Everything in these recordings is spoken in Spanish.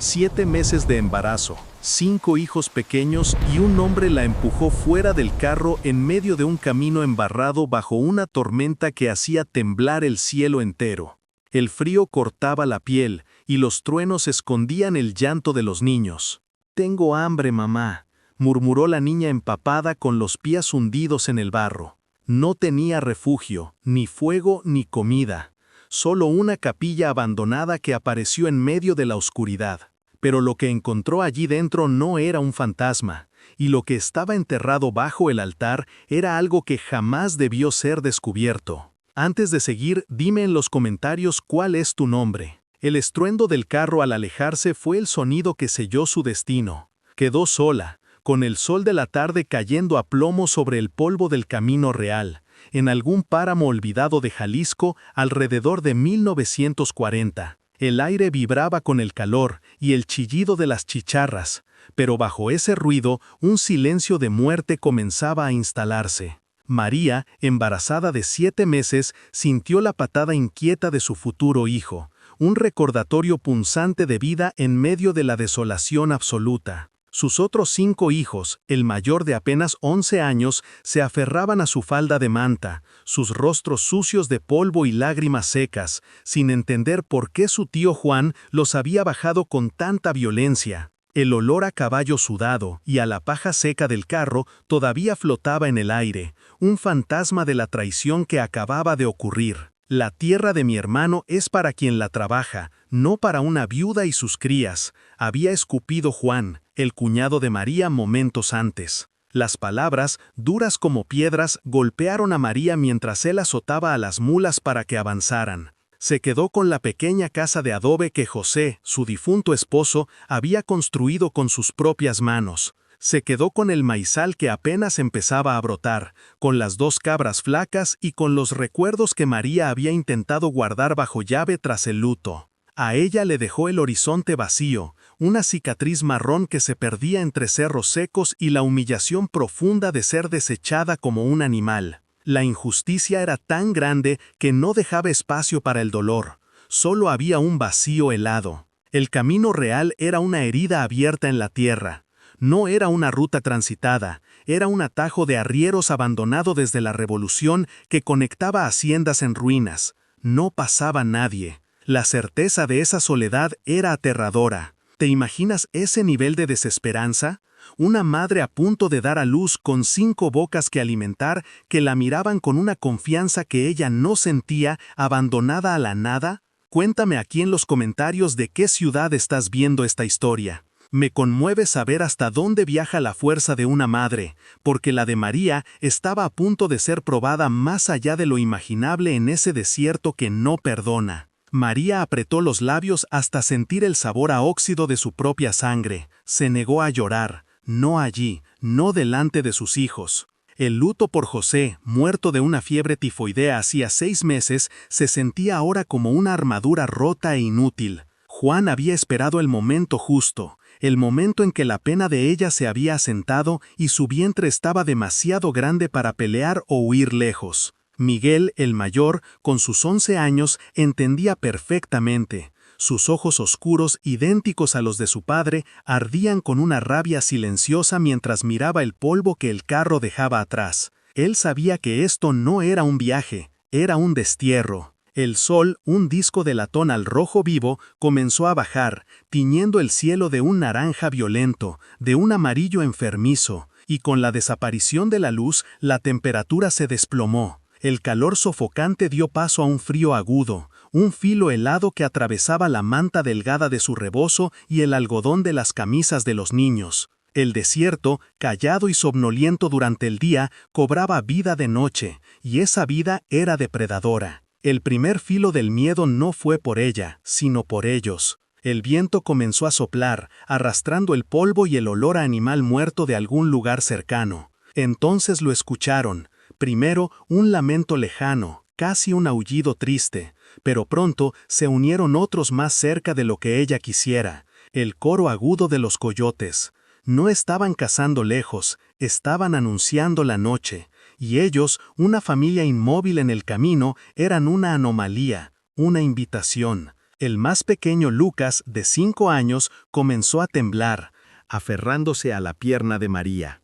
7 meses de embarazo, 5 hijos pequeños y un hombre la empujó fuera del carro en medio de un camino embarrado bajo una tormenta que hacía temblar el cielo entero. El frío cortaba la piel y los truenos escondían el llanto de los niños. «Tengo hambre, mamá», murmuró la niña empapada con los pies hundidos en el barro. No tenía refugio, ni fuego ni comida. Solo una capilla abandonada que apareció en medio de la oscuridad. Pero lo que encontró allí dentro no era un fantasma, y lo que estaba enterrado bajo el altar era algo que jamás debió ser descubierto. Antes de seguir, dime en los comentarios cuál es tu nombre. El estruendo del carro al alejarse fue el sonido que selló su destino. Quedó sola, con el sol de la tarde cayendo a plomo sobre el polvo del camino real, en algún páramo olvidado de Jalisco alrededor de 1940. El aire vibraba con el calor y el chillido de las chicharras, pero bajo ese ruido un silencio de muerte comenzaba a instalarse. María, embarazada de 7 meses, sintió la patada inquieta de su futuro hijo, un recordatorio punzante de vida en medio de la desolación absoluta. Sus otros 5 hijos, el mayor de apenas 11 años, se aferraban a su falda de manta, sus rostros sucios de polvo y lágrimas secas, sin entender por qué su tío Juan los había bajado con tanta violencia. El olor a caballo sudado y a la paja seca del carro todavía flotaba en el aire, un fantasma de la traición que acababa de ocurrir. La tierra de mi hermano es para quien la trabaja, no para una viuda y sus crías, había escupido Juan, el cuñado de María, momentos antes. Las palabras, duras como piedras, golpearon a María mientras él azotaba a las mulas para que avanzaran. Se quedó con la pequeña casa de adobe que José, su difunto esposo, había construido con sus propias manos. Se quedó con el maizal que apenas empezaba a brotar, con las 2 cabras flacas y con los recuerdos que María había intentado guardar bajo llave tras el luto. A ella le dejó el horizonte vacío, una cicatriz marrón que se perdía entre cerros secos y la humillación profunda de ser desechada como un animal. La injusticia era tan grande que no dejaba espacio para el dolor. Solo había un vacío helado. El camino real era una herida abierta en la tierra. No era una ruta transitada, era un atajo de arrieros abandonado desde la Revolución que conectaba haciendas en ruinas. No pasaba nadie. La certeza de esa soledad era aterradora. ¿Te imaginas ese nivel de desesperanza? Una madre a punto de dar a luz con 5 bocas que alimentar que la miraban con una confianza que ella no sentía, abandonada a la nada. Cuéntame aquí en los comentarios de qué ciudad estás viendo esta historia. Me conmueve saber hasta dónde viaja la fuerza de una madre, porque la de María estaba a punto de ser probada más allá de lo imaginable en ese desierto que no perdona. María apretó los labios hasta sentir el sabor a óxido de su propia sangre. Se negó a llorar, no allí, no delante de sus hijos. El luto por José, muerto de una fiebre tifoidea hacía 6 meses, se sentía ahora como una armadura rota e inútil. Juan había esperado el momento justo, el momento en que la pena de ella se había asentado y su vientre estaba demasiado grande para pelear o huir lejos. Miguel, el mayor, con sus 11 años, entendía perfectamente. Sus ojos oscuros, idénticos a los de su padre, ardían con una rabia silenciosa mientras miraba el polvo que el carro dejaba atrás. Él sabía que esto no era un viaje, era un destierro. El sol, un disco de latón al rojo vivo, comenzó a bajar, tiñendo el cielo de un naranja violento, de un amarillo enfermizo, y con la desaparición de la luz, la temperatura se desplomó. El calor sofocante dio paso a un frío agudo, un filo helado que atravesaba la manta delgada de su rebozo y el algodón de las camisas de los niños. El desierto, callado y somnoliento durante el día, cobraba vida de noche, y esa vida era depredadora. El primer filo del miedo no fue por ella, sino por ellos. El viento comenzó a soplar, arrastrando el polvo y el olor a animal muerto de algún lugar cercano. Entonces lo escucharon. Primero, un lamento lejano, casi un aullido triste, pero pronto se unieron otros más cerca de lo que ella quisiera, el coro agudo de los coyotes. No estaban cazando lejos, estaban anunciando la noche, y ellos, una familia inmóvil en el camino, eran una anomalía, una invitación. El más pequeño Lucas, de 5 años, comenzó a temblar, aferrándose a la pierna de María.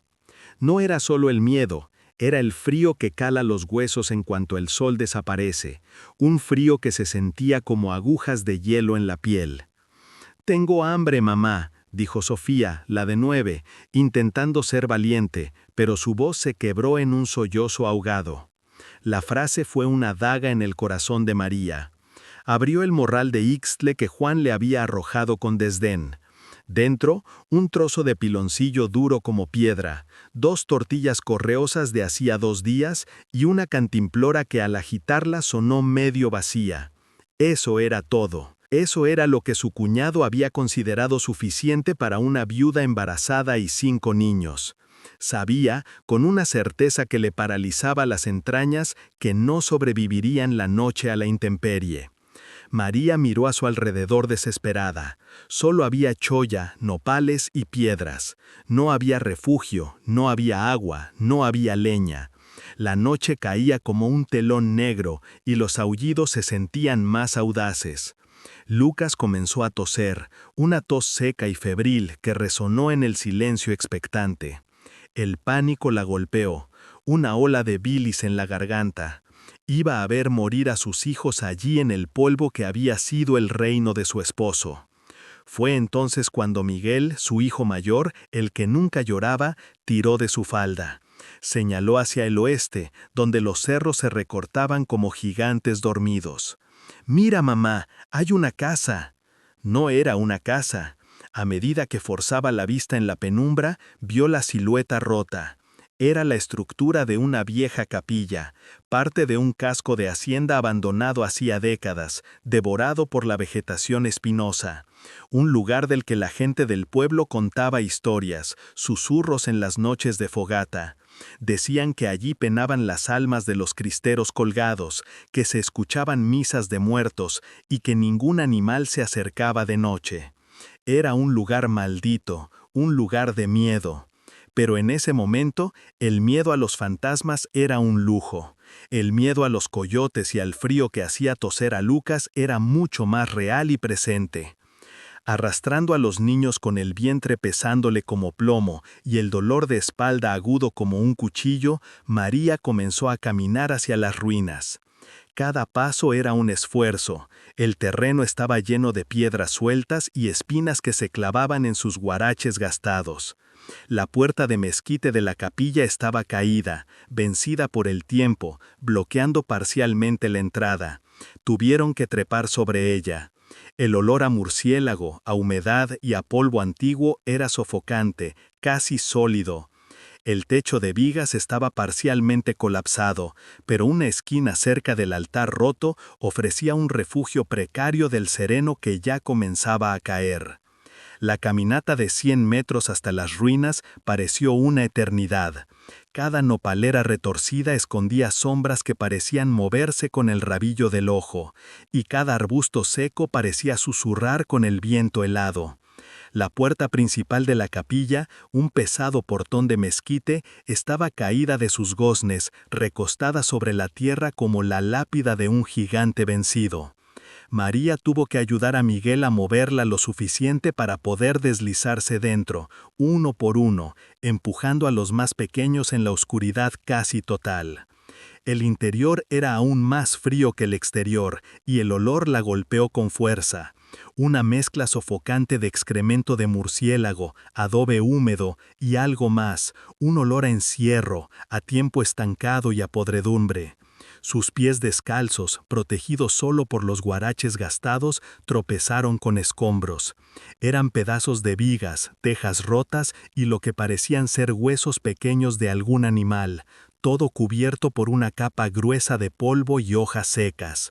No era solo el miedo, era el frío que cala los huesos en cuanto el sol desaparece, un frío que se sentía como agujas de hielo en la piel. «Tengo hambre, mamá», dijo Sofía, la de 9, intentando ser valiente, pero su voz se quebró en un sollozo ahogado. La frase fue una daga en el corazón de María. Abrió el morral de Ixtle que Juan le había arrojado con desdén. Dentro, un trozo de piloncillo duro como piedra, 2 tortillas correosas de hacía 2 días y una cantimplora que al agitarla sonó medio vacía. Eso era todo. Eso era lo que su cuñado había considerado suficiente para una viuda embarazada y 5 niños. Sabía, con una certeza que le paralizaba las entrañas, que no sobrevivirían la noche a la intemperie. María miró a su alrededor desesperada. Solo había cholla, nopales y piedras. No había refugio, no había agua, no había leña. La noche caía como un telón negro y los aullidos se sentían más audaces. Lucas comenzó a toser, una tos seca y febril que resonó en el silencio expectante. El pánico la golpeó, una ola de bilis en la garganta. Iba a ver morir a sus hijos allí en el polvo que había sido el reino de su esposo. Fue entonces cuando Miguel, su hijo mayor, el que nunca lloraba, tiró de su falda. Señaló hacia el oeste, donde los cerros se recortaban como gigantes dormidos. «Mira, mamá, hay una casa». No era una casa. A medida que forzaba la vista en la penumbra, vio la silueta rota. Era la estructura de una vieja capilla, parte de un casco de hacienda abandonado hacía décadas, devorado por la vegetación espinosa. Un lugar del que la gente del pueblo contaba historias, susurros en las noches de fogata. Decían que allí penaban las almas de los cristeros colgados, que se escuchaban misas de muertos y que ningún animal se acercaba de noche. Era un lugar maldito, un lugar de miedo. Pero en ese momento, el miedo a los fantasmas era un lujo. El miedo a los coyotes y al frío que hacía toser a Lucas era mucho más real y presente. Arrastrando a los niños con el vientre pesándole como plomo y el dolor de espalda agudo como un cuchillo, María comenzó a caminar hacia las ruinas. Cada paso era un esfuerzo. El terreno estaba lleno de piedras sueltas y espinas que se clavaban en sus guaraches gastados. La puerta de mezquite de la capilla estaba caída, vencida por el tiempo, bloqueando parcialmente la entrada. Tuvieron que trepar sobre ella. El olor a murciélago, a humedad y a polvo antiguo era sofocante, casi sólido. El techo de vigas estaba parcialmente colapsado, pero una esquina cerca del altar roto ofrecía un refugio precario del sereno que ya comenzaba a caer. La caminata de 100 metros hasta las ruinas pareció una eternidad. Cada nopalera retorcida escondía sombras que parecían moverse con el rabillo del ojo, y cada arbusto seco parecía susurrar con el viento helado. La puerta principal de la capilla, un pesado portón de mezquite, estaba caída de sus goznes, recostada sobre la tierra como la lápida de un gigante vencido. María tuvo que ayudar a Miguel a moverla lo suficiente para poder deslizarse dentro, uno por uno, empujando a los más pequeños en la oscuridad casi total. El interior era aún más frío que el exterior, y el olor la golpeó con fuerza. Una mezcla sofocante de excremento de murciélago, adobe húmedo y algo más, un olor a encierro, a tiempo estancado y a podredumbre. Sus pies descalzos, protegidos solo por los guaraches gastados, tropezaron con escombros. Eran pedazos de vigas, tejas rotas y lo que parecían ser huesos pequeños de algún animal, todo cubierto por una capa gruesa de polvo y hojas secas.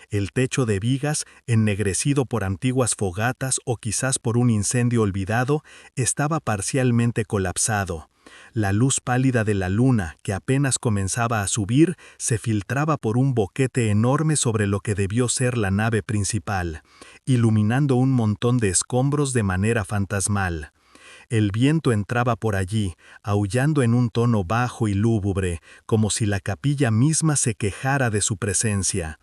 El techo de vigas, ennegrecido por antiguas fogatas o quizás por un incendio olvidado, estaba parcialmente colapsado. La luz pálida de la luna, que apenas comenzaba a subir, se filtraba por un boquete enorme sobre lo que debió ser la nave principal, iluminando un montón de escombros de manera fantasmal. El viento entraba por allí, aullando en un tono bajo y lúgubre, como si la capilla misma se quejara de su presencia.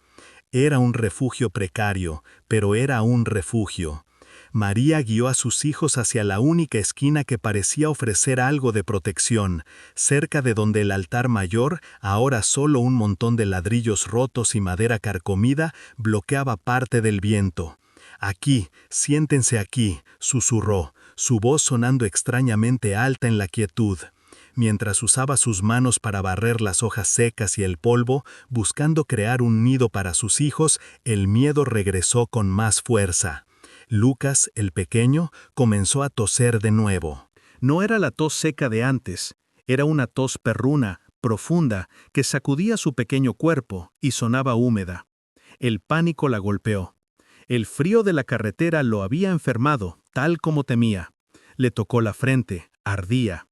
Era un refugio precario, pero era un refugio. María guió a sus hijos hacia la única esquina que parecía ofrecer algo de protección, cerca de donde el altar mayor, ahora solo un montón de ladrillos rotos y madera carcomida, bloqueaba parte del viento. «Aquí, siéntense aquí», susurró, su voz sonando extrañamente alta en la quietud. Mientras usaba sus manos para barrer las hojas secas y el polvo, buscando crear un nido para sus hijos, el miedo regresó con más fuerza. Lucas, el pequeño, comenzó a toser de nuevo. No era la tos seca de antes, era una tos perruna, profunda, que sacudía su pequeño cuerpo y sonaba húmeda. El pánico la golpeó. El frío de la carretera lo había enfermado, tal como temía. Le tocó la frente, ardía.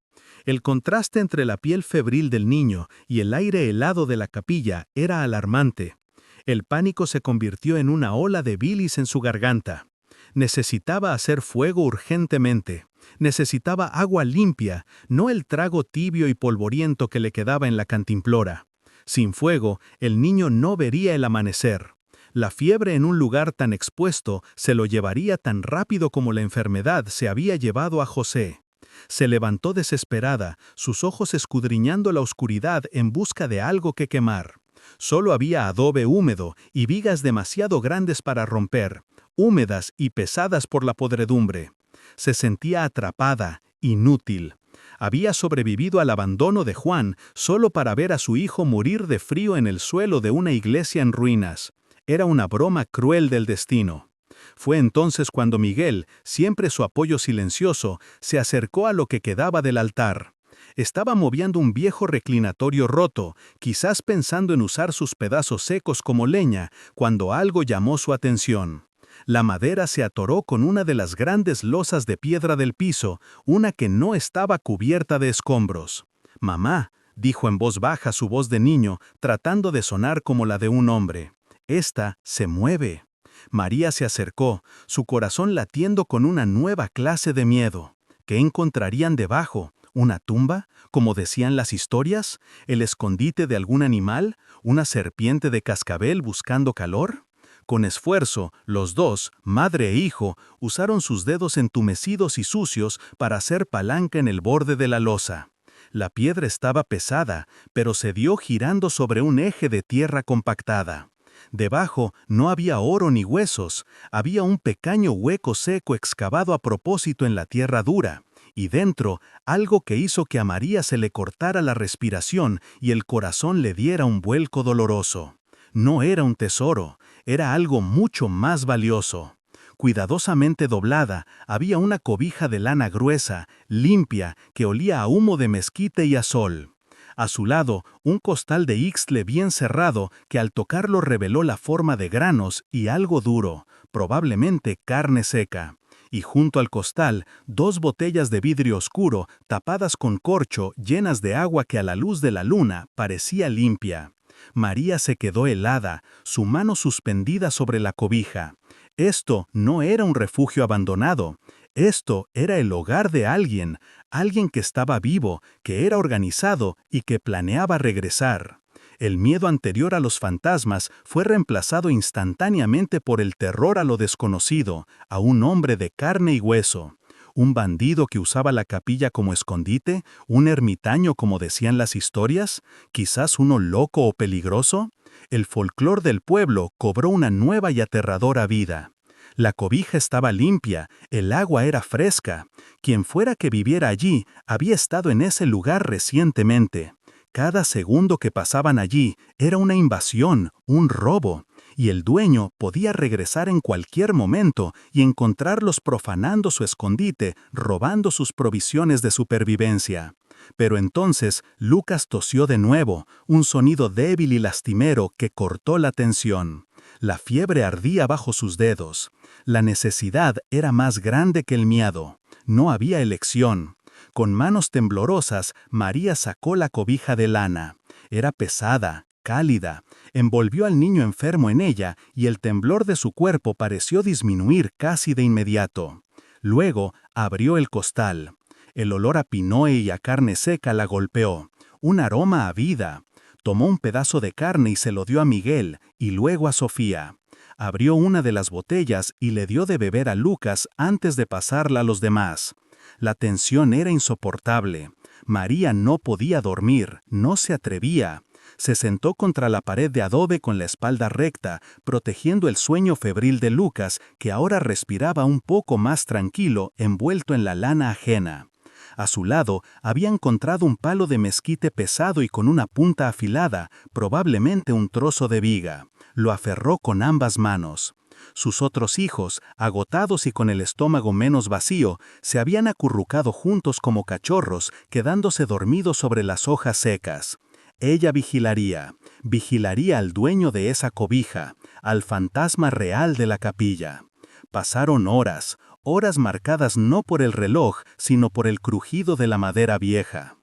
El contraste entre la piel febril del niño y el aire helado de la capilla era alarmante. El pánico se convirtió en una ola de bilis en su garganta. Necesitaba hacer fuego urgentemente. Necesitaba agua limpia, no el trago tibio y polvoriento que le quedaba en la cantimplora. Sin fuego, el niño no vería el amanecer. La fiebre en un lugar tan expuesto se lo llevaría tan rápido como la enfermedad se había llevado a José. Se levantó desesperada, sus ojos escudriñando la oscuridad en busca de algo que quemar. Solo había adobe húmedo y vigas demasiado grandes para romper, húmedas y pesadas por la podredumbre. Se sentía atrapada, inútil. Había sobrevivido al abandono de Juan solo para ver a su hijo morir de frío en el suelo de una iglesia en ruinas. Era una broma cruel del destino. Fue entonces cuando Miguel, siempre su apoyo silencioso, se acercó a lo que quedaba del altar. Estaba moviendo un viejo reclinatorio roto, quizás pensando en usar sus pedazos secos como leña, cuando algo llamó su atención. La madera se atoró con una de las grandes losas de piedra del piso, una que no estaba cubierta de escombros. «Mamá», dijo en voz baja su voz de niño, tratando de sonar como la de un hombre. «Esta se mueve». María se acercó, su corazón latiendo con una nueva clase de miedo. ¿Qué encontrarían debajo? ¿Una tumba, como decían las historias? ¿El escondite de algún animal? ¿Una serpiente de cascabel buscando calor? Con esfuerzo, los dos, madre e hijo, usaron sus dedos entumecidos y sucios para hacer palanca en el borde de la losa. La piedra estaba pesada, pero cedió girando sobre un eje de tierra compactada. Debajo no había oro ni huesos, había un pequeño hueco seco excavado a propósito en la tierra dura, y dentro algo que hizo que a María se le cortara la respiración y el corazón le diera un vuelco doloroso. No era un tesoro, era algo mucho más valioso. Cuidadosamente doblada, había una cobija de lana gruesa, limpia, que olía a humo de mezquite y a sol. A su lado, un costal de ixtle bien cerrado que al tocarlo reveló la forma de granos y algo duro, probablemente carne seca. Y junto al costal, dos botellas de vidrio oscuro, tapadas con corcho, llenas de agua que a la luz de la luna parecía limpia. María se quedó helada, su mano suspendida sobre la cobija. Esto no era un refugio abandonado. Esto era el hogar de alguien, alguien que estaba vivo, que era organizado y que planeaba regresar. El miedo anterior a los fantasmas fue reemplazado instantáneamente por el terror a lo desconocido, a un hombre de carne y hueso. ¿Un bandido que usaba la capilla como escondite? ¿Un ermitaño como decían las historias? ¿Quizás uno loco o peligroso? El folclor del pueblo cobró una nueva y aterradora vida. La cobija estaba limpia, el agua era fresca. Quien fuera que viviera allí había estado en ese lugar recientemente. Cada segundo que pasaban allí era una invasión, un robo, y el dueño podía regresar en cualquier momento y encontrarlos profanando su escondite, robando sus provisiones de supervivencia. Pero entonces Lucas tosió de nuevo, un sonido débil y lastimero que cortó la tensión. La fiebre ardía bajo sus dedos. La necesidad era más grande que el miedo. No había elección. Con manos temblorosas, María sacó la cobija de lana. Era pesada, cálida. Envolvió al niño enfermo en ella y el temblor de su cuerpo pareció disminuir casi de inmediato. Luego abrió el costal. El olor a pinoe y a carne seca la golpeó. Un aroma a vida. Tomó un pedazo de carne y se lo dio a Miguel, y luego a Sofía. Abrió una de las botellas y le dio de beber a Lucas antes de pasarla a los demás. La tensión era insoportable. María no podía dormir, no se atrevía. Se sentó contra la pared de adobe con la espalda recta, protegiendo el sueño febril de Lucas, que ahora respiraba un poco más tranquilo, envuelto en la lana ajena. A su lado había encontrado un palo de mezquite pesado y con una punta afilada, probablemente un trozo de viga. Lo aferró con ambas manos. Sus otros hijos, agotados y con el estómago menos vacío, se habían acurrucado juntos como cachorros, quedándose dormidos sobre las hojas secas. Ella vigilaría al dueño de esa cobija, al fantasma real de la capilla. Pasaron horas marcadas no por el reloj, sino por el crujido de la madera vieja.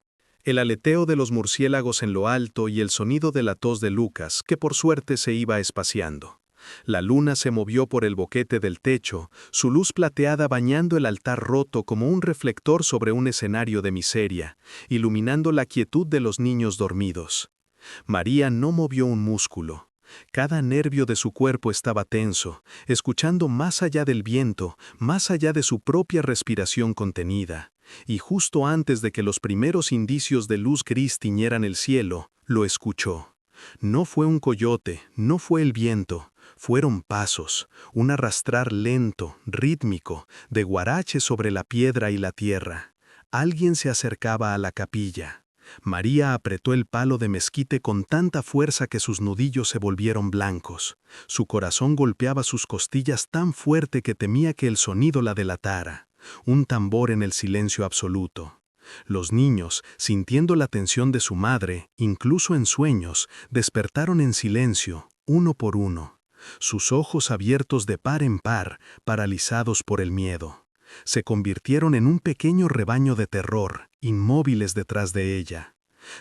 El aleteo de los murciélagos en lo alto y el sonido de la tos de Lucas, que por suerte se iba espaciando. La luna se movió por el boquete del techo, su luz plateada bañando el altar roto como un reflector sobre un escenario de miseria, iluminando la quietud de los niños dormidos. María no movió un músculo. Cada nervio de su cuerpo estaba tenso, escuchando más allá del viento, más allá de su propia respiración contenida. Y justo antes de que los primeros indicios de luz gris tiñeran el cielo, lo escuchó. No fue un coyote, no fue el viento, fueron pasos, un arrastrar lento, rítmico, de guarache sobre la piedra y la tierra. Alguien se acercaba a la capilla. María apretó el palo de mezquite con tanta fuerza que sus nudillos se volvieron blancos. Su corazón golpeaba sus costillas tan fuerte que temía que el sonido la delatara. Un tambor en el silencio absoluto. Los niños, sintiendo la tensión de su madre, incluso en sueños, despertaron en silencio, uno por uno. Sus ojos abiertos de par en par, paralizados por el miedo. Se convirtieron en un pequeño rebaño de terror, inmóviles detrás de ella.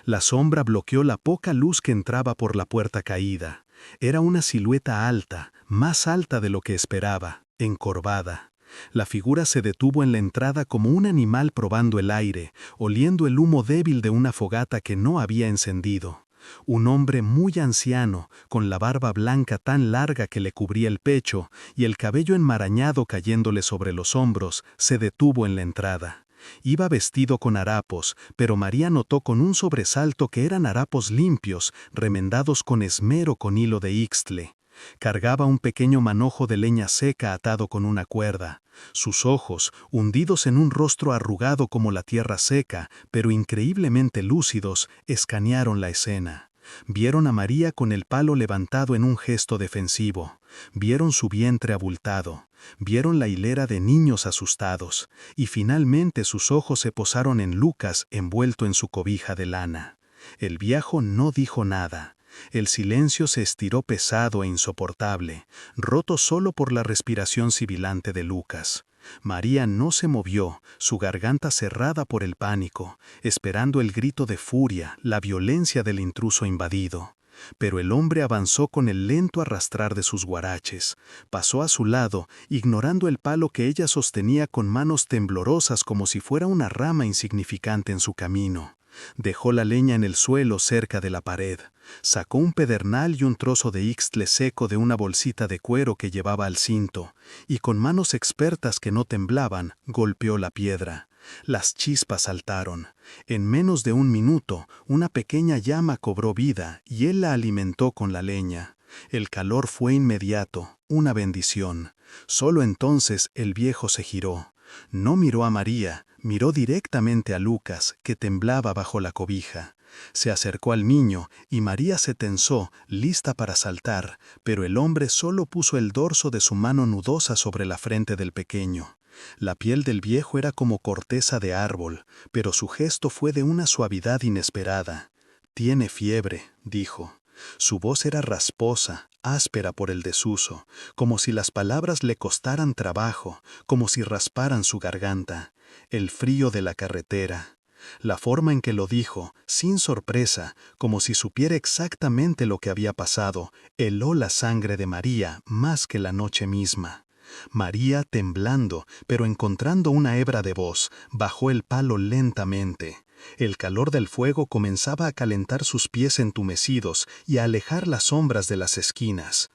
La sombra bloqueó la poca luz que entraba por la puerta caída. Era una silueta alta, más alta de lo que esperaba, encorvada. La figura se detuvo en la entrada como un animal probando el aire, oliendo el humo débil de una fogata que no había encendido. Un hombre muy anciano, con la barba blanca tan larga que le cubría el pecho y el cabello enmarañado cayéndole sobre los hombros, se detuvo en la entrada. Iba vestido con harapos, pero María notó con un sobresalto que eran harapos limpios, remendados con esmero con hilo de ixtle. Cargaba un pequeño manojo de leña seca atado con una cuerda. Sus ojos, hundidos en un rostro arrugado como la tierra seca, pero increíblemente lúcidos, escanearon la escena. Vieron a María con el palo levantado en un gesto defensivo. Vieron su vientre abultado. Vieron la hilera de niños asustados. Y finalmente sus ojos se posaron en Lucas envuelto en su cobija de lana. El viejo no dijo nada. El silencio se estiró pesado e insoportable, roto solo por la respiración sibilante de Lucas. María no se movió, su garganta cerrada por el pánico, esperando el grito de furia, la violencia del intruso invadido. Pero el hombre avanzó con el lento arrastrar de sus guaraches. Pasó a su lado, ignorando el palo que ella sostenía con manos temblorosas como si fuera una rama insignificante en su camino. Dejó la leña en el suelo cerca de la pared. Sacó un pedernal y un trozo de ixtle seco de una bolsita de cuero que llevaba al cinto, y con manos expertas que no temblaban, golpeó la piedra. Las chispas saltaron. En menos de un minuto, una pequeña llama cobró vida y él la alimentó con la leña. El calor fue inmediato, una bendición. Solo entonces el viejo se giró. No miró a María, miró directamente a Lucas, que temblaba bajo la cobija. Se acercó al niño y María se tensó, lista para saltar, pero el hombre solo puso el dorso de su mano nudosa sobre la frente del pequeño. La piel del viejo era como corteza de árbol, pero su gesto fue de una suavidad inesperada. «Tiene fiebre», dijo. Su voz era rasposa, áspera por el desuso, como si las palabras le costaran trabajo, como si rasparan su garganta. El frío de la carretera. La forma en que lo dijo, sin sorpresa, como si supiera exactamente lo que había pasado, heló la sangre de María más que la noche misma. María, temblando, pero encontrando una hebra de voz, bajó el palo lentamente. El calor del fuego comenzaba a calentar sus pies entumecidos y a alejar las sombras de las esquinas.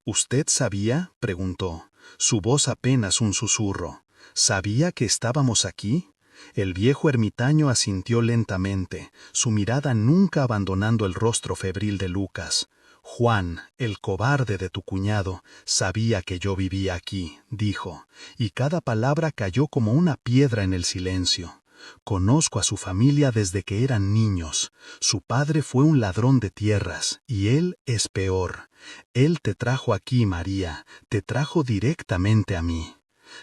¿Usted sabía?, preguntó, su voz apenas un susurro. ¿Sabía que estábamos aquí? El viejo ermitaño asintió lentamente, su mirada nunca abandonando el rostro febril de Lucas. Juan, el cobarde de tu cuñado, sabía que yo vivía aquí, dijo, y cada palabra cayó como una piedra en el silencio. Conozco a su familia desde que eran niños. Su padre fue un ladrón de tierras, y él es peor. Él te trajo aquí, María, te trajo directamente a mí.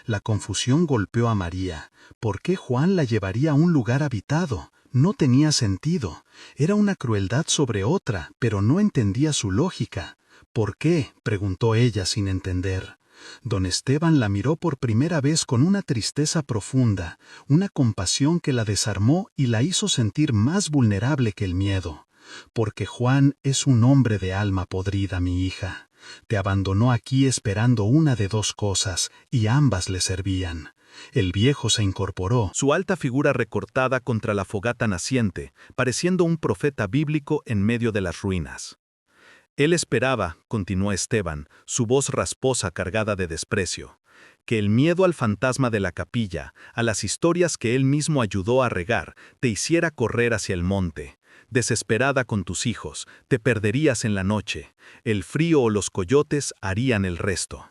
La confusión golpeó a María. ¿Por qué Juan la llevaría a un lugar habitado? No tenía sentido. Era una crueldad sobre otra, pero no entendía su lógica. ¿Por qué?, preguntó ella sin entender. Don Esteban la miró por primera vez con una tristeza profunda, una compasión que la desarmó y la hizo sentir más vulnerable que el miedo. Porque Juan es un hombre de alma podrida, mi hija. Te abandonó aquí esperando una de dos cosas, y ambas le servían. El viejo se incorporó, su alta figura recortada contra la fogata naciente, pareciendo un profeta bíblico en medio de las ruinas. Él esperaba, continuó Esteban, su voz rasposa cargada de desprecio, que el miedo al fantasma de la capilla, a las historias que él mismo ayudó a regar, te hiciera correr hacia el monte. Desesperada con tus hijos, te perderías en la noche. El frío o los coyotes harían el resto.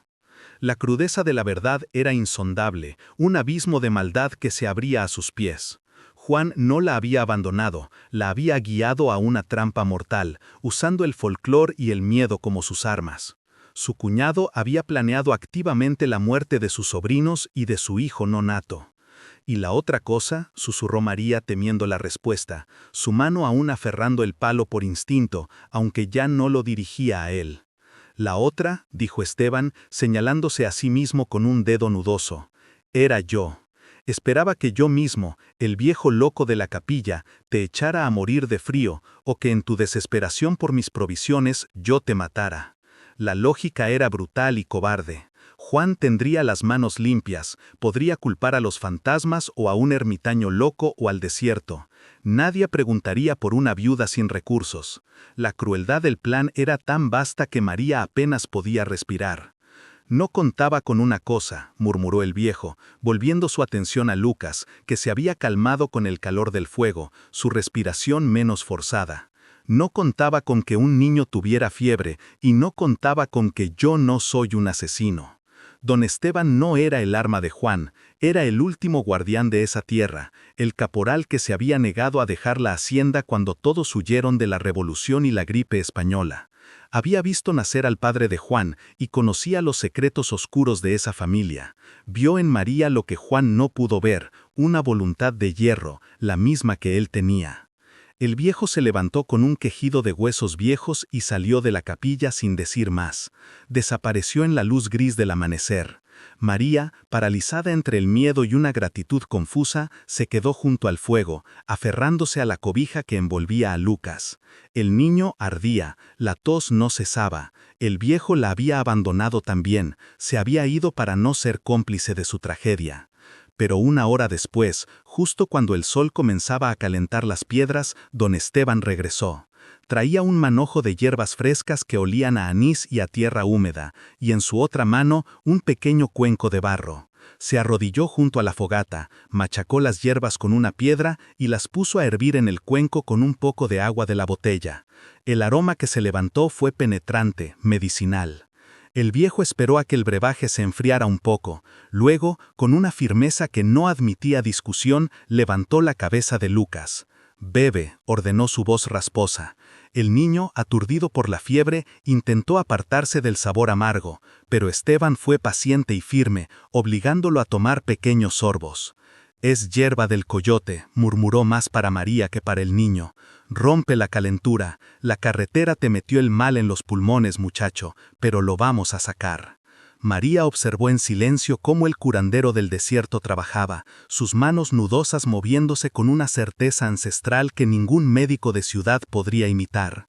La crudeza de la verdad era insondable, un abismo de maldad que se abría a sus pies. Juan no la había abandonado, la había guiado a una trampa mortal, usando el folclor y el miedo como sus armas. Su cuñado había planeado activamente la muerte de sus sobrinos y de su hijo no nato. ¿Y la otra cosa?, susurró María temiendo la respuesta, su mano aún aferrando el palo por instinto, aunque ya no lo dirigía a él. La otra, dijo Esteban, señalándose a sí mismo con un dedo nudoso, era yo. Esperaba que yo mismo, el viejo loco de la capilla, te echara a morir de frío, o que en tu desesperación por mis provisiones yo te matara. La lógica era brutal y cobarde. Juan tendría las manos limpias, podría culpar a los fantasmas o a un ermitaño loco o al desierto. Nadie preguntaría por una viuda sin recursos. La crueldad del plan era tan vasta que María apenas podía respirar. No contaba con una cosa, murmuró el viejo, volviendo su atención a Lucas, que se había calmado con el calor del fuego, su respiración menos forzada. No contaba con que un niño tuviera fiebre y no contaba con que yo no soy un asesino. Don Esteban no era el arma de Juan, era el último guardián de esa tierra, el caporal que se había negado a dejar la hacienda cuando todos huyeron de la revolución y la gripe española. Había visto nacer al padre de Juan y conocía los secretos oscuros de esa familia. Vio en María lo que Juan no pudo ver, una voluntad de hierro, la misma que él tenía. El viejo se levantó con un quejido de huesos viejos y salió de la capilla sin decir más. Desapareció en la luz gris del amanecer. María, paralizada entre el miedo y una gratitud confusa, se quedó junto al fuego, aferrándose a la cobija que envolvía a Lucas. El niño ardía, la tos no cesaba. El viejo la había abandonado también, se había ido para no ser cómplice de su tragedia. Pero una hora después, justo cuando el sol comenzaba a calentar las piedras, don Esteban regresó. Traía un manojo de hierbas frescas que olían a anís y a tierra húmeda, y en su otra mano un pequeño cuenco de barro. Se arrodilló junto a la fogata, machacó las hierbas con una piedra y las puso a hervir en el cuenco con un poco de agua de la botella. El aroma que se levantó fue penetrante, medicinal. El viejo esperó a que el brebaje se enfriara un poco. Luego, con una firmeza que no admitía discusión, levantó la cabeza de Lucas. «Bebe», ordenó su voz rasposa. El niño, aturdido por la fiebre, intentó apartarse del sabor amargo, pero Esteban fue paciente y firme, obligándolo a tomar pequeños sorbos. «Es hierba del coyote», murmuró más para María que para el niño. «Rompe la calentura. La carretera te metió el mal en los pulmones, muchacho, pero lo vamos a sacar». María observó en silencio cómo el curandero del desierto trabajaba, sus manos nudosas moviéndose con una certeza ancestral que ningún médico de ciudad podría imitar.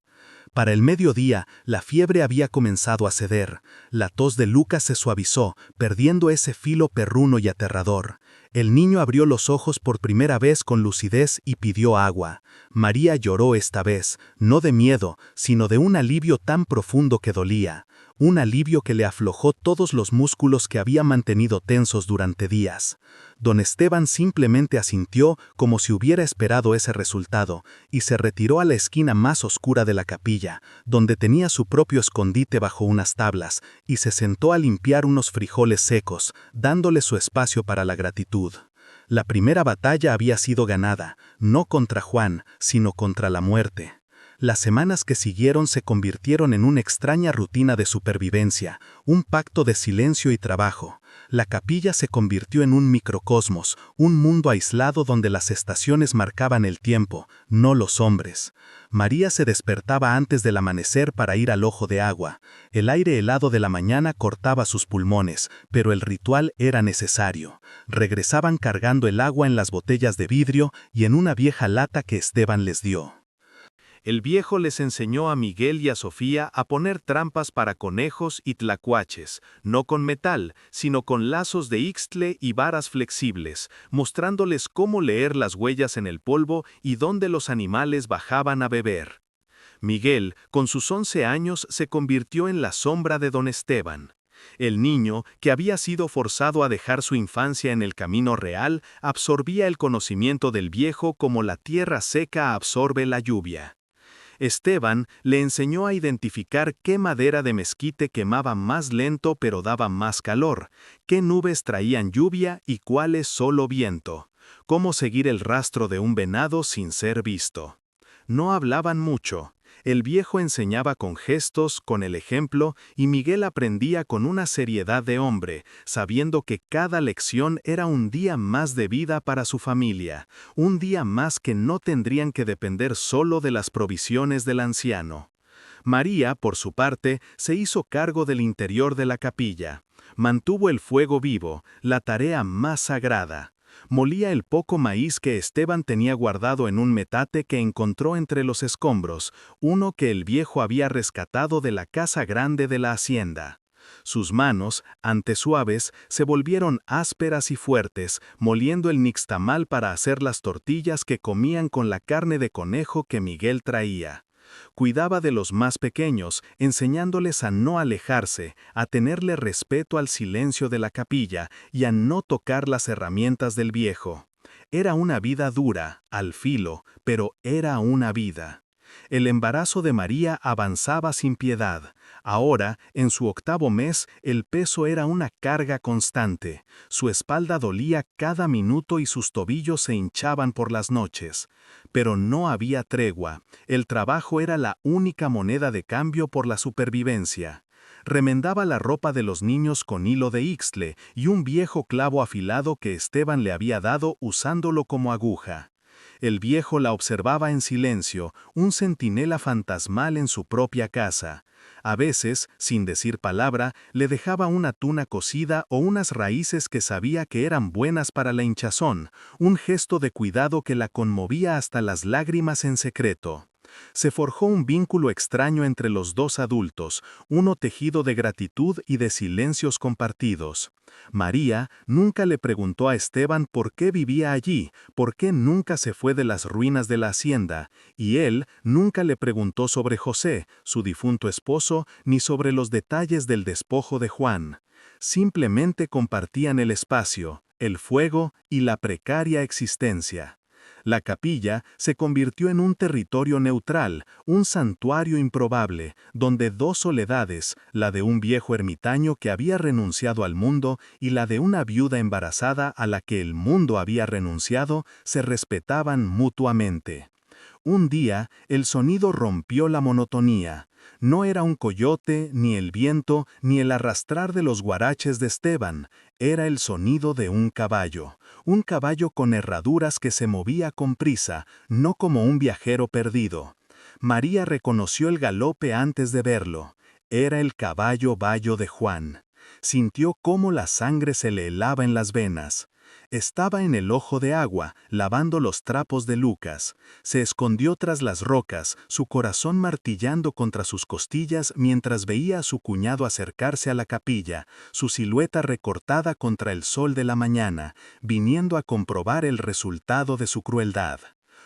Para el mediodía, la fiebre había comenzado a ceder. La tos de Lucas se suavizó, perdiendo ese filo perruno y aterrador. El niño abrió los ojos por primera vez con lucidez y pidió agua. María lloró esta vez, no de miedo, sino de un alivio tan profundo que dolía, un alivio que le aflojó todos los músculos que había mantenido tensos durante días. Don Esteban simplemente asintió como si hubiera esperado ese resultado, y se retiró a la esquina más oscura de la capilla, donde tenía su propio escondite bajo unas tablas, y se sentó a limpiar unos frijoles secos, dándole su espacio para la gratitud. La primera batalla había sido ganada, no contra Juan, sino contra la muerte. Las semanas que siguieron se convirtieron en una extraña rutina de supervivencia, un pacto de silencio y trabajo. La capilla se convirtió en un microcosmos, un mundo aislado donde las estaciones marcaban el tiempo, no los hombres. María se despertaba antes del amanecer para ir al ojo de agua. El aire helado de la mañana cortaba sus pulmones, pero el ritual era necesario. Regresaban cargando el agua en las botellas de vidrio y en una vieja lata que Esteban les dio. El viejo les enseñó a Miguel y a Sofía a poner trampas para conejos y tlacuaches, no con metal, sino con lazos de ixtle y varas flexibles, mostrándoles cómo leer las huellas en el polvo y dónde los animales bajaban a beber. Miguel, con sus 11 años, se convirtió en la sombra de don Esteban. El niño, que había sido forzado a dejar su infancia en el camino real, absorbía el conocimiento del viejo como la tierra seca absorbe la lluvia. Esteban le enseñó a identificar qué madera de mezquite quemaba más lento pero daba más calor, qué nubes traían lluvia y cuáles solo viento, cómo seguir el rastro de un venado sin ser visto. No hablaban mucho. El viejo enseñaba con gestos, con el ejemplo, y Miguel aprendía con una seriedad de hombre, sabiendo que cada lección era un día más de vida para su familia, un día más que no tendrían que depender solo de las provisiones del anciano. María, por su parte, se hizo cargo del interior de la capilla. Mantuvo el fuego vivo, la tarea más sagrada. Molía el poco maíz que Esteban tenía guardado en un metate que encontró entre los escombros, uno que el viejo había rescatado de la casa grande de la hacienda. Sus manos, antes suaves, se volvieron ásperas y fuertes, moliendo el nixtamal para hacer las tortillas que comían con la carne de conejo que Miguel traía. Cuidaba de los más pequeños, enseñándoles a no alejarse, a tenerle respeto al silencio de la capilla y a no tocar las herramientas del viejo. Era una vida dura, al filo, pero era una vida. El embarazo de María avanzaba sin piedad. Ahora, en su 8º mes, el peso era una carga constante. Su espalda dolía cada minuto y sus tobillos se hinchaban por las noches. Pero no había tregua. El trabajo era la única moneda de cambio por la supervivencia. Remendaba la ropa de los niños con hilo de ixtle y un viejo clavo afilado que Esteban le había dado usándolo como aguja. El viejo la observaba en silencio, un centinela fantasmal en su propia casa. A veces, sin decir palabra, le dejaba una tuna cocida o unas raíces que sabía que eran buenas para la hinchazón, un gesto de cuidado que la conmovía hasta las lágrimas en secreto. Se forjó un vínculo extraño entre los dos adultos, uno tejido de gratitud y de silencios compartidos. María nunca le preguntó a Esteban por qué vivía allí, por qué nunca se fue de las ruinas de la hacienda, y él nunca le preguntó sobre José, su difunto esposo, ni sobre los detalles del despojo de Juan. Simplemente compartían el espacio, el fuego y la precaria existencia. La capilla se convirtió en un territorio neutral, un santuario improbable, donde dos soledades, la de un viejo ermitaño que había renunciado al mundo y la de una viuda embarazada a la que el mundo había renunciado, se respetaban mutuamente. Un día, el sonido rompió la monotonía. No era un coyote, ni el viento, ni el arrastrar de los guaraches de Esteban. Era el sonido de un caballo con herraduras que se movía con prisa, no como un viajero perdido. María reconoció el galope antes de verlo. Era el caballo bayo de Juan. Sintió cómo la sangre se le helaba en las venas. Estaba en el ojo de agua, lavando los trapos de Lucas. Se escondió tras las rocas, su corazón martillando contra sus costillas mientras veía a su cuñado acercarse a la capilla, su silueta recortada contra el sol de la mañana, viniendo a comprobar el resultado de su crueldad.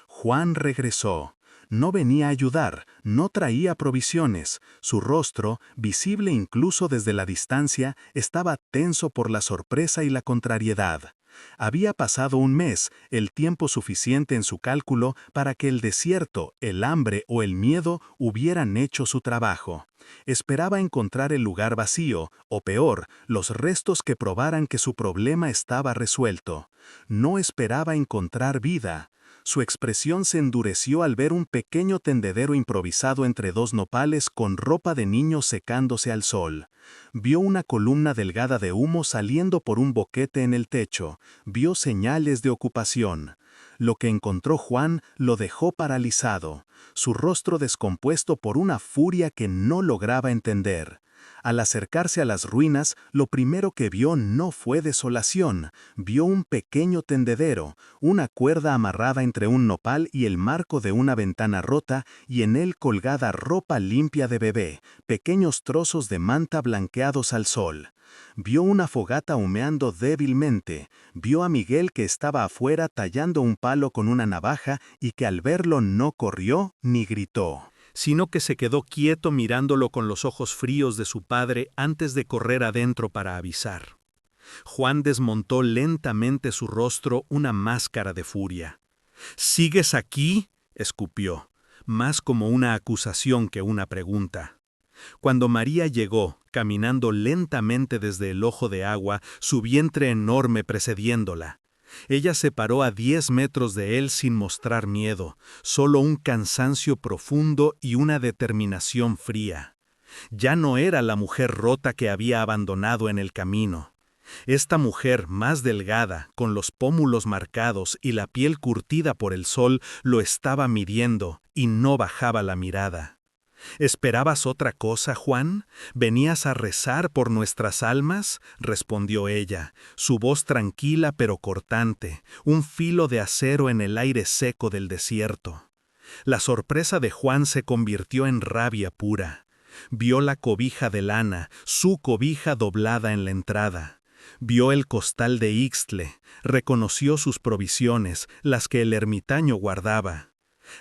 Juan regresó. No venía a ayudar, no traía provisiones. Su rostro, visible incluso desde la distancia, estaba tenso por la sorpresa y la contrariedad. Había pasado un mes, el tiempo suficiente en su cálculo para que el desierto, el hambre o el miedo hubieran hecho su trabajo. Esperaba encontrar el lugar vacío, o peor, los restos que probaran que su problema estaba resuelto. No esperaba encontrar vida. Su expresión se endureció al ver un pequeño tendedero improvisado entre dos nopales con ropa de niño secándose al sol. Vio una columna delgada de humo saliendo por un boquete en el techo. Vio señales de ocupación. Lo que encontró Juan lo dejó paralizado, su rostro descompuesto por una furia que no lograba entender. Al acercarse a las ruinas, lo primero que vio no fue desolación, vio un pequeño tendedero, una cuerda amarrada entre un nopal y el marco de una ventana rota y en él colgada ropa limpia de bebé, pequeños trozos de manta blanqueados al sol. Vio una fogata humeando débilmente, vio a Miguel que estaba afuera tallando un palo con una navaja y que al verlo no corrió ni gritó, sino que se quedó quieto mirándolo con los ojos fríos de su padre antes de correr adentro para avisar. Juan desmontó lentamente su rostro una máscara de furia. ¿Sigues aquí?, escupió, más como una acusación que una pregunta. Cuando María llegó, caminando lentamente desde el ojo de agua, su vientre enorme precediéndola. Ella se paró a 10 metros de él sin mostrar miedo, solo un cansancio profundo y una determinación fría. Ya no era la mujer rota que había abandonado en el camino. Esta mujer más delgada, con los pómulos marcados y la piel curtida por el sol, lo estaba midiendo y no bajaba la mirada. ¿Esperabas otra cosa, Juan? ¿Venías a rezar por nuestras almas?, respondió ella, su voz tranquila pero cortante, un filo de acero en el aire seco del desierto. La sorpresa de Juan se convirtió en rabia pura. Vio la cobija de lana, su cobija doblada en la entrada. Vio el costal de Ixtle, reconoció sus provisiones, las que el ermitaño guardaba.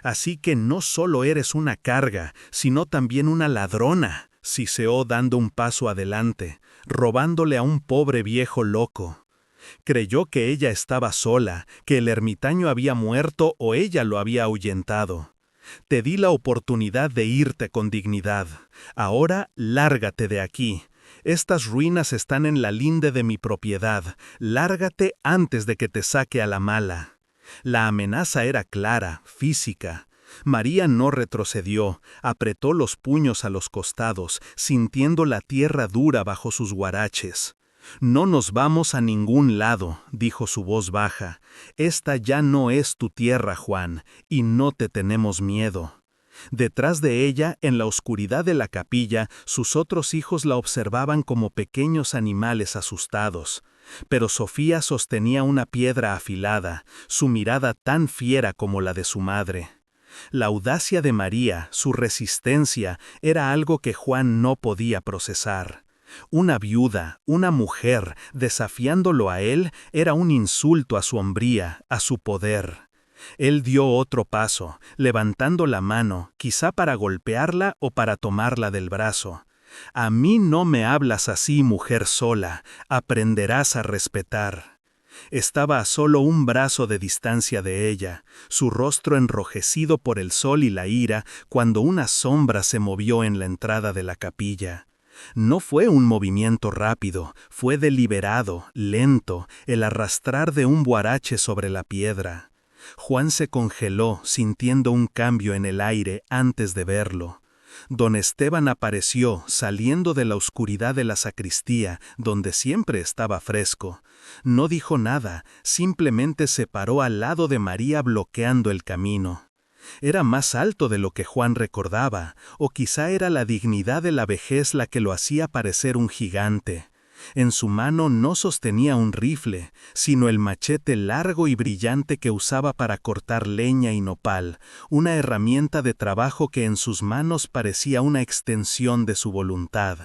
Así que no solo eres una carga, sino también una ladrona, siseó dando un paso adelante, robándole a un pobre viejo loco. Creyó que ella estaba sola, que el ermitaño había muerto o ella lo había ahuyentado. Te di la oportunidad de irte con dignidad. Ahora lárgate de aquí. Estas ruinas están en la linde de mi propiedad. Lárgate antes de que te saque a la mala. La amenaza era clara, física. María no retrocedió, apretó los puños a los costados, sintiendo la tierra dura bajo sus guaraches. «No nos vamos a ningún lado», dijo su voz baja. «Esta ya no es tu tierra, Juan, y no te tenemos miedo». Detrás de ella, en la oscuridad de la capilla, sus otros hijos la observaban como pequeños animales asustados. Pero Sofía sostenía una piedra afilada, su mirada tan fiera como la de su madre. La audacia de María, su resistencia, era algo que Juan no podía procesar. Una viuda, una mujer, desafiándolo a él, era un insulto a su hombría, a su poder. Él dio otro paso, levantando la mano, quizá para golpearla o para tomarla del brazo. «A mí no me hablas así, mujer sola, aprenderás a respetar». Estaba a solo un brazo de distancia de ella, su rostro enrojecido por el sol y la ira, cuando una sombra se movió en la entrada de la capilla. No fue un movimiento rápido, fue deliberado, lento, el arrastrar de un guarache sobre la piedra. Juan se congeló, sintiendo un cambio en el aire antes de verlo. Don Esteban apareció, saliendo de la oscuridad de la sacristía, donde siempre estaba fresco. No dijo nada, simplemente se paró al lado de María bloqueando el camino. Era más alto de lo que Juan recordaba, o quizá era la dignidad de la vejez la que lo hacía parecer un gigante. En su mano no sostenía un rifle, sino el machete largo y brillante que usaba para cortar leña y nopal, una herramienta de trabajo que en sus manos parecía una extensión de su voluntad.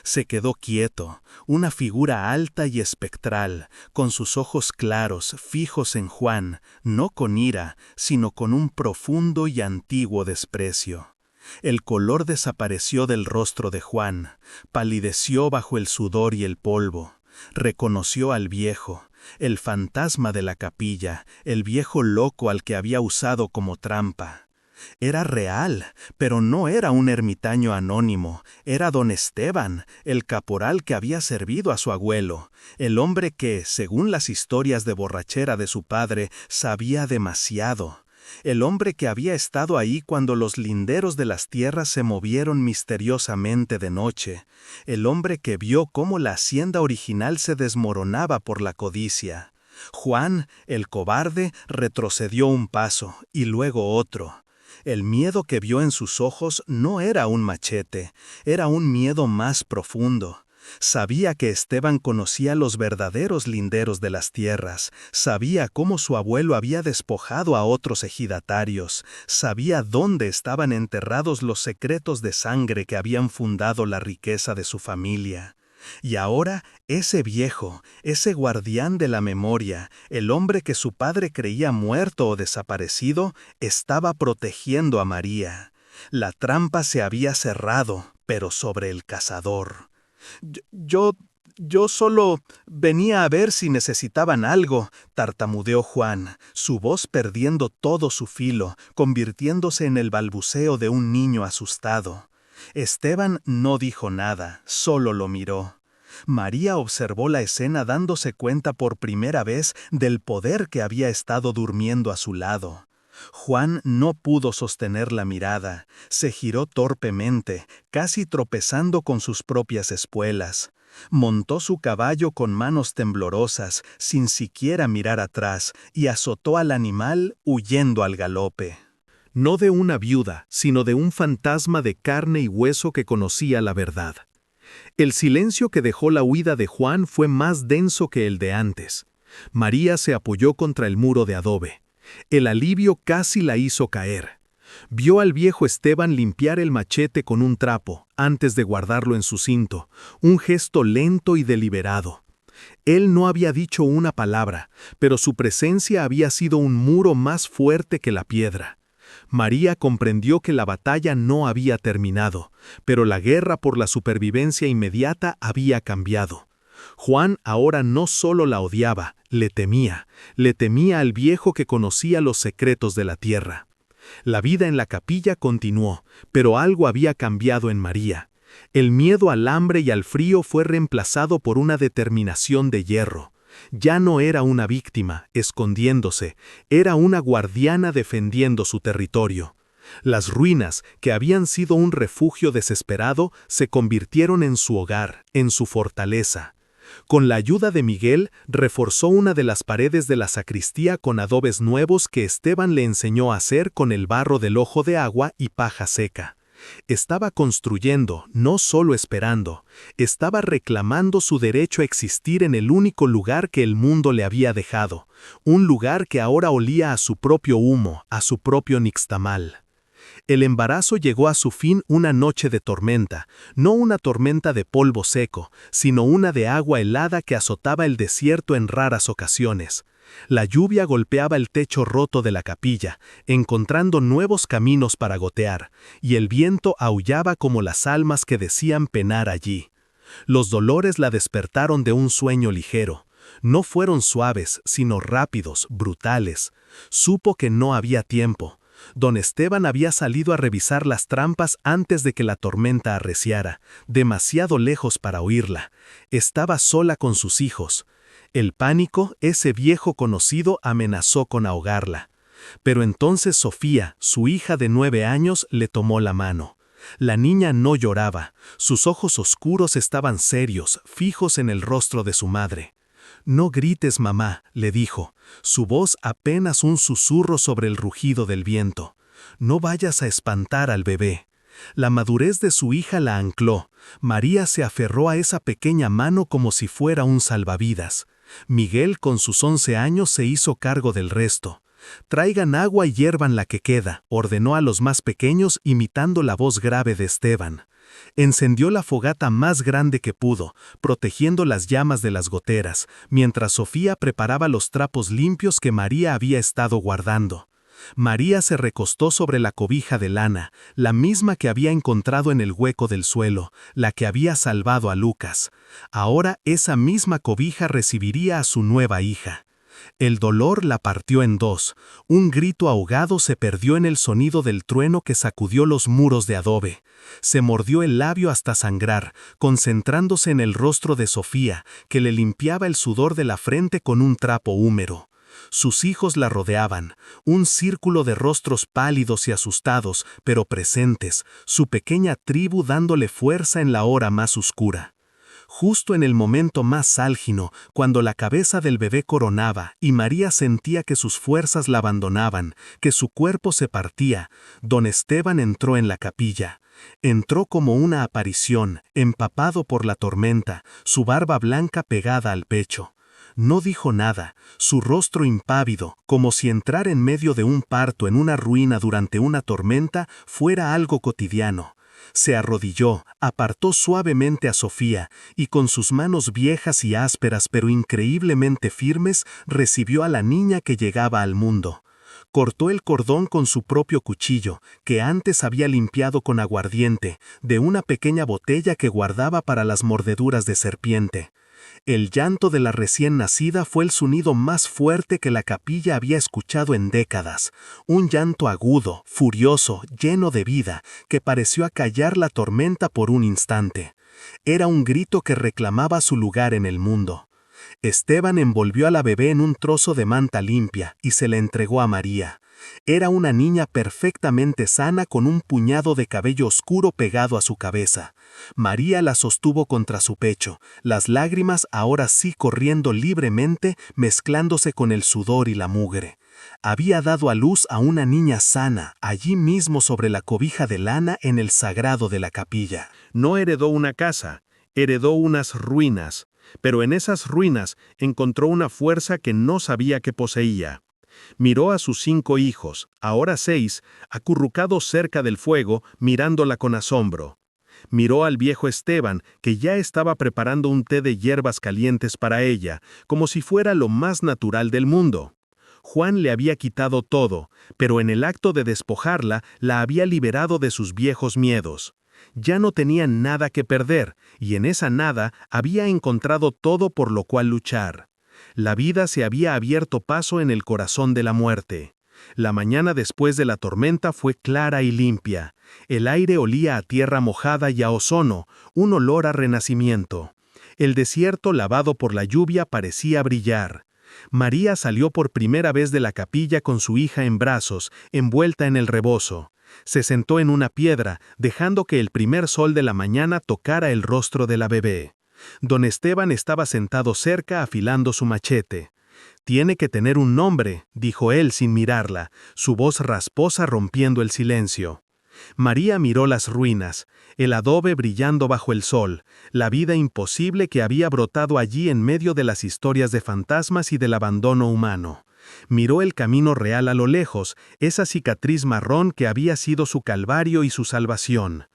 Se quedó quieto, una figura alta y espectral, con sus ojos claros, fijos en Juan, no con ira, sino con un profundo y antiguo desprecio. El color desapareció del rostro de Juan, palideció bajo el sudor y el polvo. Reconoció al viejo, el fantasma de la capilla, el viejo loco al que había usado como trampa. Era real, pero no era un ermitaño anónimo, era don Esteban, el caporal que había servido a su abuelo, el hombre que, según las historias de borrachera de su padre, sabía demasiado. El hombre que había estado ahí cuando los linderos de las tierras se movieron misteriosamente de noche, el hombre que vio cómo la hacienda original se desmoronaba por la codicia. Juan, el cobarde, retrocedió un paso, y luego otro. El miedo que vio en sus ojos no era un machete, era un miedo más profundo. Sabía que Esteban conocía los verdaderos linderos de las tierras, sabía cómo su abuelo había despojado a otros ejidatarios, sabía dónde estaban enterrados los secretos de sangre que habían fundado la riqueza de su familia. Y ahora ese viejo, ese guardián de la memoria, el hombre que su padre creía muerto o desaparecido, estaba protegiendo a María. La trampa se había cerrado, pero sobre el cazador. Yo solo venía a ver si necesitaban algo, tartamudeó Juan, su voz perdiendo todo su filo, convirtiéndose en el balbuceo de un niño asustado. Esteban no dijo nada, solo lo miró. María observó la escena dándose cuenta por primera vez del poder que había estado durmiendo a su lado. Juan no pudo sostener la mirada, se giró torpemente, casi tropezando con sus propias espuelas. Montó su caballo con manos temblorosas, sin siquiera mirar atrás, y azotó al animal huyendo al galope. No de una viuda, sino de un fantasma de carne y hueso que conocía la verdad. El silencio que dejó la huida de Juan fue más denso que el de antes. María se apoyó contra el muro de adobe. El alivio casi la hizo caer. Vio al viejo Esteban limpiar el machete con un trapo, antes de guardarlo en su cinto, un gesto lento y deliberado. Él no había dicho una palabra, pero su presencia había sido un muro más fuerte que la piedra. María comprendió que la batalla no había terminado, pero la guerra por la supervivencia inmediata había cambiado. Juan ahora no solo la odiaba, le temía al viejo que conocía los secretos de la tierra. La vida en la capilla continuó, pero algo había cambiado en María. El miedo al hambre y al frío fue reemplazado por una determinación de hierro. Ya no era una víctima, escondiéndose, era una guardiana defendiendo su territorio. Las ruinas, que habían sido un refugio desesperado, se convirtieron en su hogar, en su fortaleza. Con la ayuda de Miguel, reforzó una de las paredes de la sacristía con adobes nuevos que Esteban le enseñó a hacer con el barro del ojo de agua y paja seca. Estaba construyendo, no solo esperando, estaba reclamando su derecho a existir en el único lugar que el mundo le había dejado, un lugar que ahora olía a su propio humo, a su propio nixtamal. El embarazo llegó a su fin una noche de tormenta, no una tormenta de polvo seco, sino una de agua helada que azotaba el desierto en raras ocasiones. La lluvia golpeaba el techo roto de la capilla, encontrando nuevos caminos para gotear, y el viento aullaba como las almas que decían penar allí. Los dolores la despertaron de un sueño ligero. No fueron suaves, sino rápidos, brutales. Supo que no había tiempo. Don Esteban había salido a revisar las trampas antes de que la tormenta arreciara, demasiado lejos para oírla. Estaba sola con sus hijos. El pánico, ese viejo conocido, amenazó con ahogarla. Pero entonces Sofía, su hija de 9 años, le tomó la mano. La niña no lloraba, sus ojos oscuros estaban serios, fijos en el rostro de su madre. «No grites, mamá», le dijo, su voz apenas un susurro sobre el rugido del viento. «No vayas a espantar al bebé». La madurez de su hija la ancló. María se aferró a esa pequeña mano como si fuera un salvavidas. Miguel, con sus 11 años, se hizo cargo del resto. «Traigan agua y hiervan la que queda», ordenó a los más pequeños imitando la voz grave de Esteban. Encendió la fogata más grande que pudo, protegiendo las llamas de las goteras, mientras Sofía preparaba los trapos limpios que María había estado guardando. María se recostó sobre la cobija de lana, la misma que había encontrado en el hueco del suelo, la que había salvado a Lucas. Ahora esa misma cobija recibiría a su nueva hija. El dolor la partió en dos. Un grito ahogado se perdió en el sonido del trueno que sacudió los muros de adobe. Se mordió el labio hasta sangrar, concentrándose en el rostro de Sofía, que le limpiaba el sudor de la frente con un trapo húmedo. Sus hijos la rodeaban, un círculo de rostros pálidos y asustados, pero presentes, su pequeña tribu dándole fuerza en la hora más oscura. Justo en el momento más álgido, cuando la cabeza del bebé coronaba y María sentía que sus fuerzas la abandonaban, que su cuerpo se partía, don Esteban entró en la capilla. Entró como una aparición, empapado por la tormenta, su barba blanca pegada al pecho. No dijo nada, su rostro impávido, como si entrar en medio de un parto en una ruina durante una tormenta fuera algo cotidiano. Se arrodilló, apartó suavemente a Sofía, y con sus manos viejas y ásperas pero increíblemente firmes, recibió a la niña que llegaba al mundo. Cortó el cordón con su propio cuchillo, que antes había limpiado con aguardiente, de una pequeña botella que guardaba para las mordeduras de serpiente. El llanto de la recién nacida fue el sonido más fuerte que la capilla había escuchado en décadas, un llanto agudo, furioso, lleno de vida, que pareció acallar la tormenta por un instante. Era un grito que reclamaba su lugar en el mundo. Esteban envolvió a la bebé en un trozo de manta limpia y se la entregó a María. Era una niña perfectamente sana con un puñado de cabello oscuro pegado a su cabeza. María la sostuvo contra su pecho, las lágrimas ahora sí corriendo libremente, mezclándose con el sudor y la mugre. Había dado a luz a una niña sana, allí mismo sobre la cobija de lana en el sagrado de la capilla. No heredó una casa, heredó unas ruinas, pero en esas ruinas encontró una fuerza que no sabía que poseía. Miró a sus 5 hijos, ahora 6, acurrucados cerca del fuego, mirándola con asombro. Miró al viejo Esteban, que ya estaba preparando un té de hierbas calientes para ella, como si fuera lo más natural del mundo. Juan le había quitado todo, pero en el acto de despojarla, la había liberado de sus viejos miedos. Ya no tenía nada que perder, y en esa nada había encontrado todo por lo cual luchar. La vida se había abierto paso en el corazón de la muerte. La mañana después de la tormenta fue clara y limpia. El aire olía a tierra mojada y a ozono, un olor a renacimiento. El desierto lavado por la lluvia parecía brillar. María salió por primera vez de la capilla con su hija en brazos, envuelta en el rebozo. Se sentó en una piedra, dejando que el primer sol de la mañana tocara el rostro de la bebé. Don Esteban estaba sentado cerca afilando su machete. «Tiene que tener un nombre», dijo él sin mirarla, su voz rasposa rompiendo el silencio. María miró las ruinas, el adobe brillando bajo el sol, la vida imposible que había brotado allí en medio de las historias de fantasmas y del abandono humano. Miró el camino real a lo lejos, esa cicatriz marrón que había sido su calvario y su salvación.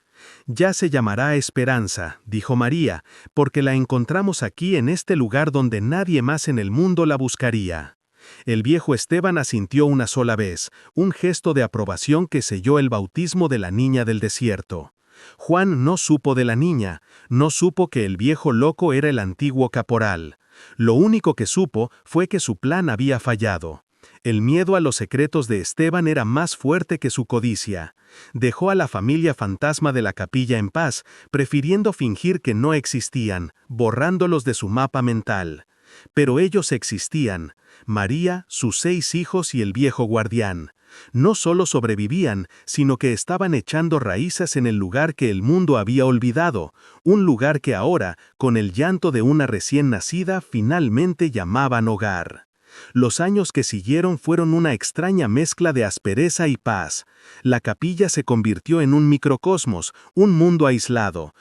«Ya se llamará Esperanza», dijo María, «porque la encontramos aquí en este lugar donde nadie más en el mundo la buscaría». El viejo Esteban asintió una sola vez, un gesto de aprobación que selló el bautismo de la niña del desierto. Juan no supo de la niña, no supo que el viejo loco era el antiguo caporal. Lo único que supo fue que su plan había fallado. El miedo a los secretos de Esteban era más fuerte que su codicia. Dejó a la familia fantasma de la capilla en paz, prefiriendo fingir que no existían, borrándolos de su mapa mental. Pero ellos existían, María, sus 6 hijos y el viejo guardián. No solo sobrevivían, sino que estaban echando raíces en el lugar que el mundo había olvidado, un lugar que ahora, con el llanto de una recién nacida, finalmente llamaban hogar. Los años que siguieron fueron una extraña mezcla de aspereza y paz. La capilla se convirtió en un microcosmos, un mundo aislado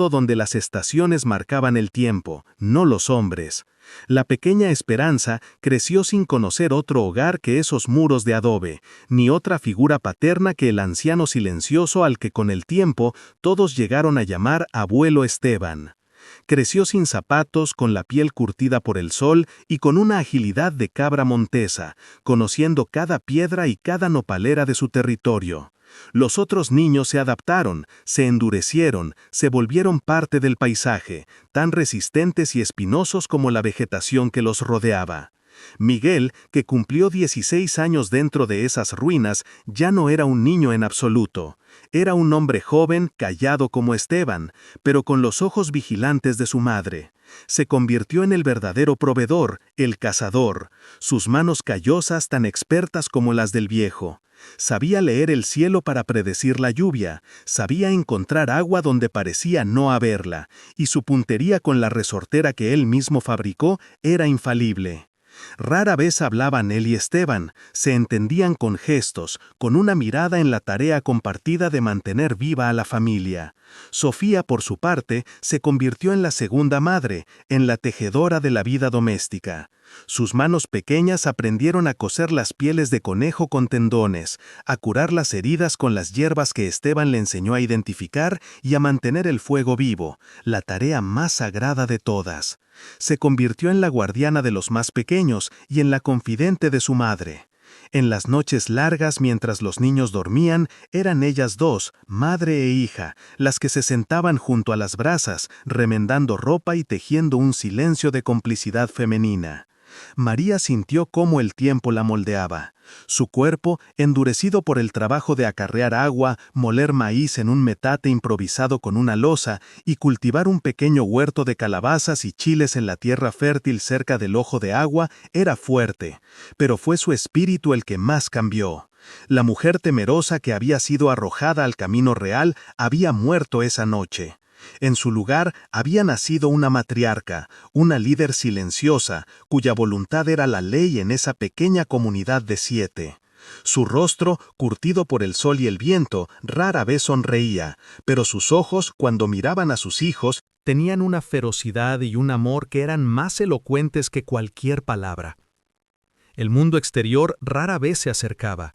donde las estaciones marcaban el tiempo, no los hombres. La pequeña Esperanza creció sin conocer otro hogar que esos muros de adobe, ni otra figura paterna que el anciano silencioso al que con el tiempo todos llegaron a llamar abuelo Esteban. Creció sin zapatos, con la piel curtida por el sol y con una agilidad de cabra montesa, conociendo cada piedra y cada nopalera de su territorio. Los otros niños se adaptaron, se endurecieron, se volvieron parte del paisaje, tan resistentes y espinosos como la vegetación que los rodeaba. Miguel, que cumplió 16 años dentro de esas ruinas, ya no era un niño en absoluto. Era un hombre joven, callado como Esteban, pero con los ojos vigilantes de su madre. Se convirtió en el verdadero proveedor, el cazador, sus manos callosas tan expertas como las del viejo. Sabía leer el cielo para predecir la lluvia, sabía encontrar agua donde parecía no haberla, y su puntería con la resortera que él mismo fabricó era infalible. Rara vez hablaban él y Esteban, se entendían con gestos, con una mirada en la tarea compartida de mantener viva a la familia. Sofía, por su parte, se convirtió en la segunda madre, en la tejedora de la vida doméstica. Sus manos pequeñas aprendieron a coser las pieles de conejo con tendones, a curar las heridas con las hierbas que Esteban le enseñó a identificar y a mantener el fuego vivo, la tarea más sagrada de todas. Se convirtió en la guardiana de los más pequeños y en la confidente de su madre. En las noches largas mientras los niños dormían, eran ellas dos, madre e hija, las que se sentaban junto a las brasas, remendando ropa y tejiendo un silencio de complicidad femenina. María sintió cómo el tiempo la moldeaba. Su cuerpo, endurecido por el trabajo de acarrear agua, moler maíz en un metate improvisado con una loza y cultivar un pequeño huerto de calabazas y chiles en la tierra fértil cerca del ojo de agua, era fuerte, pero fue su espíritu el que más cambió. La mujer temerosa que había sido arrojada al camino real había muerto esa noche. En su lugar había nacido una matriarca, una líder silenciosa, cuya voluntad era la ley en esa pequeña comunidad de 7. Su rostro, curtido por el sol y el viento, rara vez sonreía, pero sus ojos, cuando miraban a sus hijos, tenían una ferocidad y un amor que eran más elocuentes que cualquier palabra. El mundo exterior rara vez se acercaba.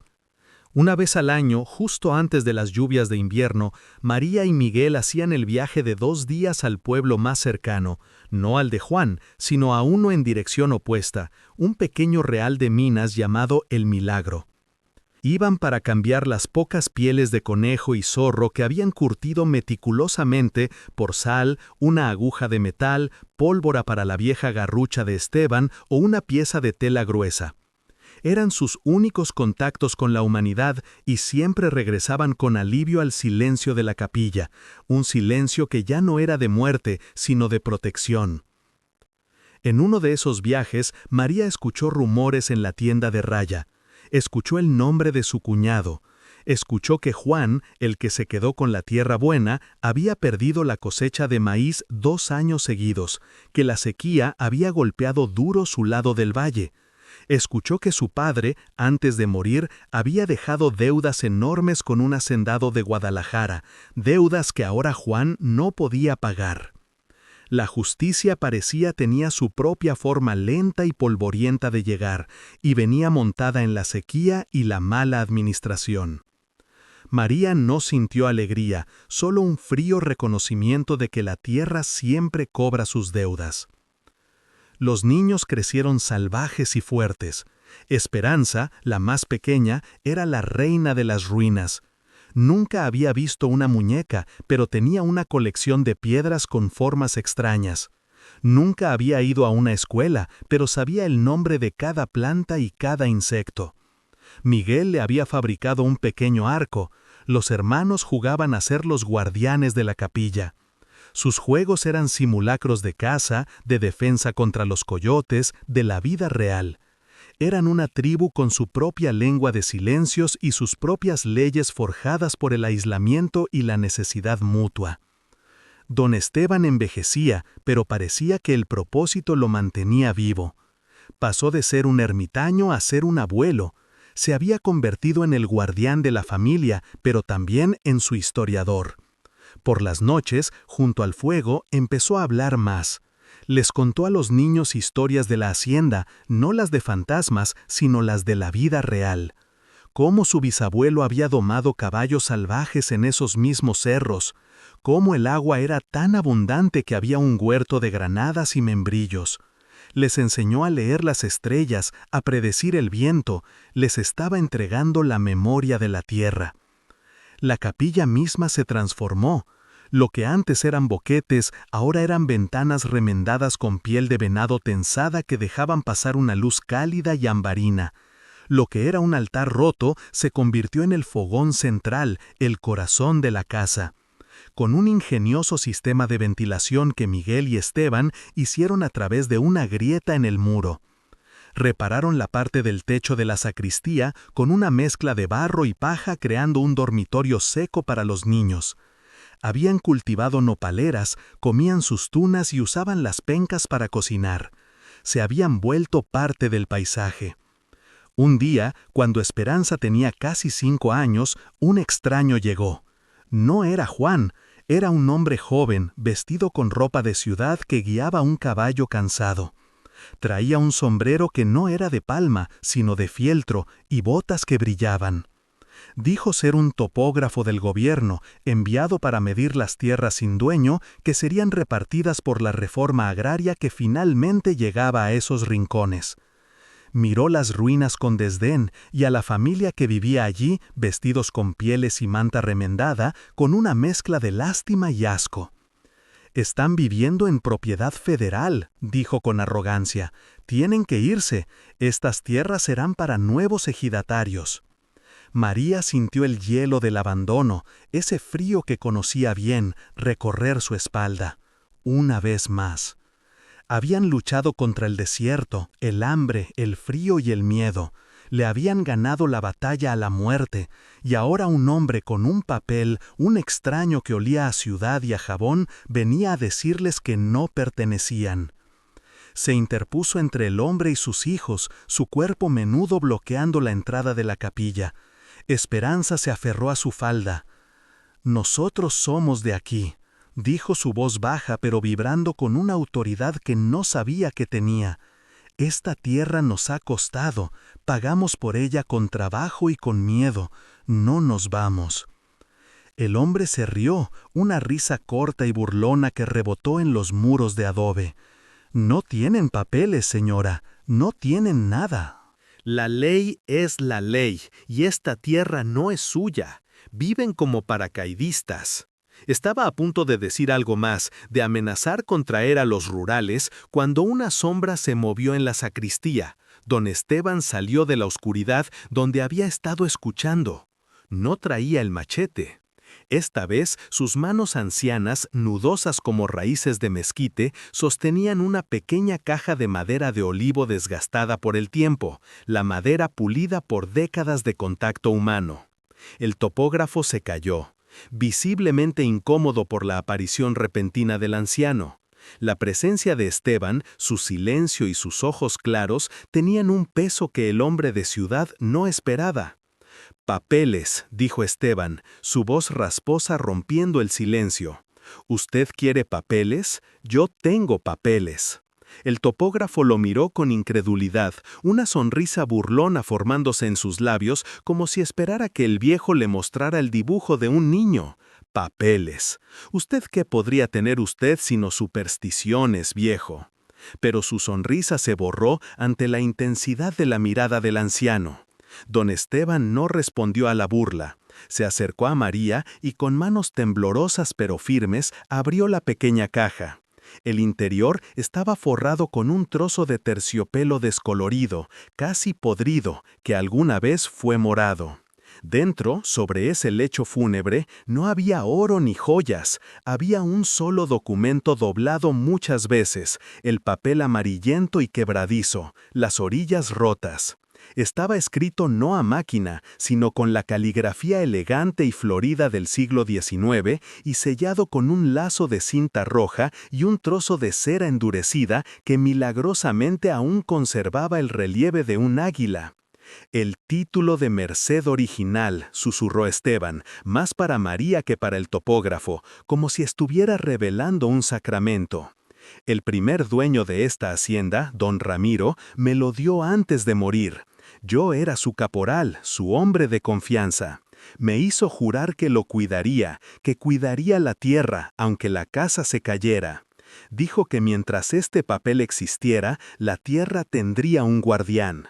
Una vez al año, justo antes de las lluvias de invierno, María y Miguel hacían el viaje de 2 días al pueblo más cercano, no al de Juan, sino a uno en dirección opuesta, un pequeño real de minas llamado El Milagro. Iban para cambiar las pocas pieles de conejo y zorro que habían curtido meticulosamente por sal, una aguja de metal, pólvora para la vieja garrucha de Esteban o una pieza de tela gruesa. Eran sus únicos contactos con la humanidad y siempre regresaban con alivio al silencio de la capilla, un silencio que ya no era de muerte, sino de protección. En uno de esos viajes, María escuchó rumores en la tienda de Raya. Escuchó el nombre de su cuñado. Escuchó que Juan, el que se quedó con la tierra buena, había perdido la cosecha de maíz 2 años seguidos, que la sequía había golpeado duro su lado del valle. Escuchó que su padre, antes de morir, había dejado deudas enormes con un hacendado de Guadalajara, deudas que ahora Juan no podía pagar. La justicia tenía su propia forma lenta y polvorienta de llegar, y venía montada en la sequía y la mala administración. María no sintió alegría, solo un frío reconocimiento de que la tierra siempre cobra sus deudas. Los niños crecieron salvajes y fuertes. Esperanza, la más pequeña, era la reina de las ruinas. Nunca había visto una muñeca, pero tenía una colección de piedras con formas extrañas. Nunca había ido a una escuela, pero sabía el nombre de cada planta y cada insecto. Miguel le había fabricado un pequeño arco. Los hermanos jugaban a ser los guardianes de la capilla. Sus juegos eran simulacros de caza, de defensa contra los coyotes, de la vida real. Eran una tribu con su propia lengua de silencios y sus propias leyes forjadas por el aislamiento y la necesidad mutua. Don Esteban envejecía, pero parecía que el propósito lo mantenía vivo. Pasó de ser un ermitaño a ser un abuelo. Se había convertido en el guardián de la familia, pero también en su historiador. Por las noches, junto al fuego, empezó a hablar más. Les contó a los niños historias de la hacienda, no las de fantasmas, sino las de la vida real. Cómo su bisabuelo había domado caballos salvajes en esos mismos cerros, cómo el agua era tan abundante que había un huerto de granadas y membrillos. Les enseñó a leer las estrellas, a predecir el viento, les estaba entregando la memoria de la tierra. La capilla misma se transformó. Lo que antes eran boquetes, ahora eran ventanas remendadas con piel de venado tensada que dejaban pasar una luz cálida y ambarina. Lo que era un altar roto se convirtió en el fogón central, el corazón de la casa. Con un ingenioso sistema de ventilación que Miguel y Esteban hicieron a través de una grieta en el muro. Repararon la parte del techo de la sacristía con una mezcla de barro y paja creando un dormitorio seco para los niños. Habían cultivado nopaleras, comían sus tunas y usaban las pencas para cocinar. Se habían vuelto parte del paisaje. Un día, cuando Esperanza tenía casi 5 años, un extraño llegó. No era Juan, era un hombre joven, vestido con ropa de ciudad que guiaba un caballo cansado. Traía un sombrero que no era de palma, sino de fieltro, y botas que brillaban. Dijo ser un topógrafo del gobierno, enviado para medir las tierras sin dueño que serían repartidas por la reforma agraria que finalmente llegaba a esos rincones. Miró las ruinas con desdén y a la familia que vivía allí, vestidos con pieles y manta remendada, con una mezcla de lástima y asco. «Están viviendo en propiedad federal», dijo con arrogancia. «Tienen que irse. Estas tierras serán para nuevos ejidatarios». María sintió el hielo del abandono, ese frío que conocía bien, recorrer su espalda. Una vez más. Habían luchado contra el desierto, el hambre, el frío y el miedo. Le habían ganado la batalla a la muerte, y ahora un hombre con un papel, un extraño que olía a ciudad y a jabón, venía a decirles que no pertenecían. Se interpuso entre el hombre y sus hijos, su cuerpo menudo bloqueando la entrada de la capilla. Esperanza se aferró a su falda. «Nosotros somos de aquí», dijo su voz baja pero vibrando con una autoridad que no sabía que tenía. «Esta tierra nos ha costado, pagamos por ella con trabajo y con miedo, no nos vamos». El hombre se rió, una risa corta y burlona que rebotó en los muros de adobe. «No tienen papeles, señora, no tienen nada». La ley es la ley, y esta tierra no es suya. Viven como paracaidistas. Estaba a punto de decir algo más, de amenazar con traer a los rurales, cuando una sombra se movió en la sacristía. Don Esteban salió de la oscuridad donde había estado escuchando. No traía el machete. Esta vez, sus manos ancianas, nudosas como raíces de mezquite, sostenían una pequeña caja de madera de olivo desgastada por el tiempo, la madera pulida por décadas de contacto humano. El topógrafo se calló, visiblemente incómodo por la aparición repentina del anciano. La presencia de Esteban, su silencio y sus ojos claros tenían un peso que el hombre de ciudad no esperaba. «Papeles», dijo Esteban, su voz rasposa rompiendo el silencio. «¿Usted quiere papeles? Yo tengo papeles». El topógrafo lo miró con incredulidad, una sonrisa burlona formándose en sus labios como si esperara que el viejo le mostrara el dibujo de un niño. «Papeles. ¿Usted qué podría tener usted sino supersticiones, viejo?» Pero su sonrisa se borró ante la intensidad de la mirada del anciano. Don Esteban no respondió a la burla. Se acercó a María y con manos temblorosas pero firmes abrió la pequeña caja. El interior estaba forrado con un trozo de terciopelo descolorido, casi podrido, que alguna vez fue morado. Dentro, sobre ese lecho fúnebre, no había oro ni joyas, había un solo documento doblado muchas veces, el papel amarillento y quebradizo, las orillas rotas. Estaba escrito no a máquina, sino con la caligrafía elegante y florida del siglo XIX y sellado con un lazo de cinta roja y un trozo de cera endurecida que milagrosamente aún conservaba el relieve de un águila. «El título de merced original», susurró Esteban, más para María que para el topógrafo, como si estuviera revelando un sacramento. «El primer dueño de esta hacienda, don Ramiro, me lo dio antes de morir. Yo era su caporal, su hombre de confianza. Me hizo jurar que lo cuidaría, que cuidaría la tierra, aunque la casa se cayera. Dijo que mientras este papel existiera, la tierra tendría un guardián».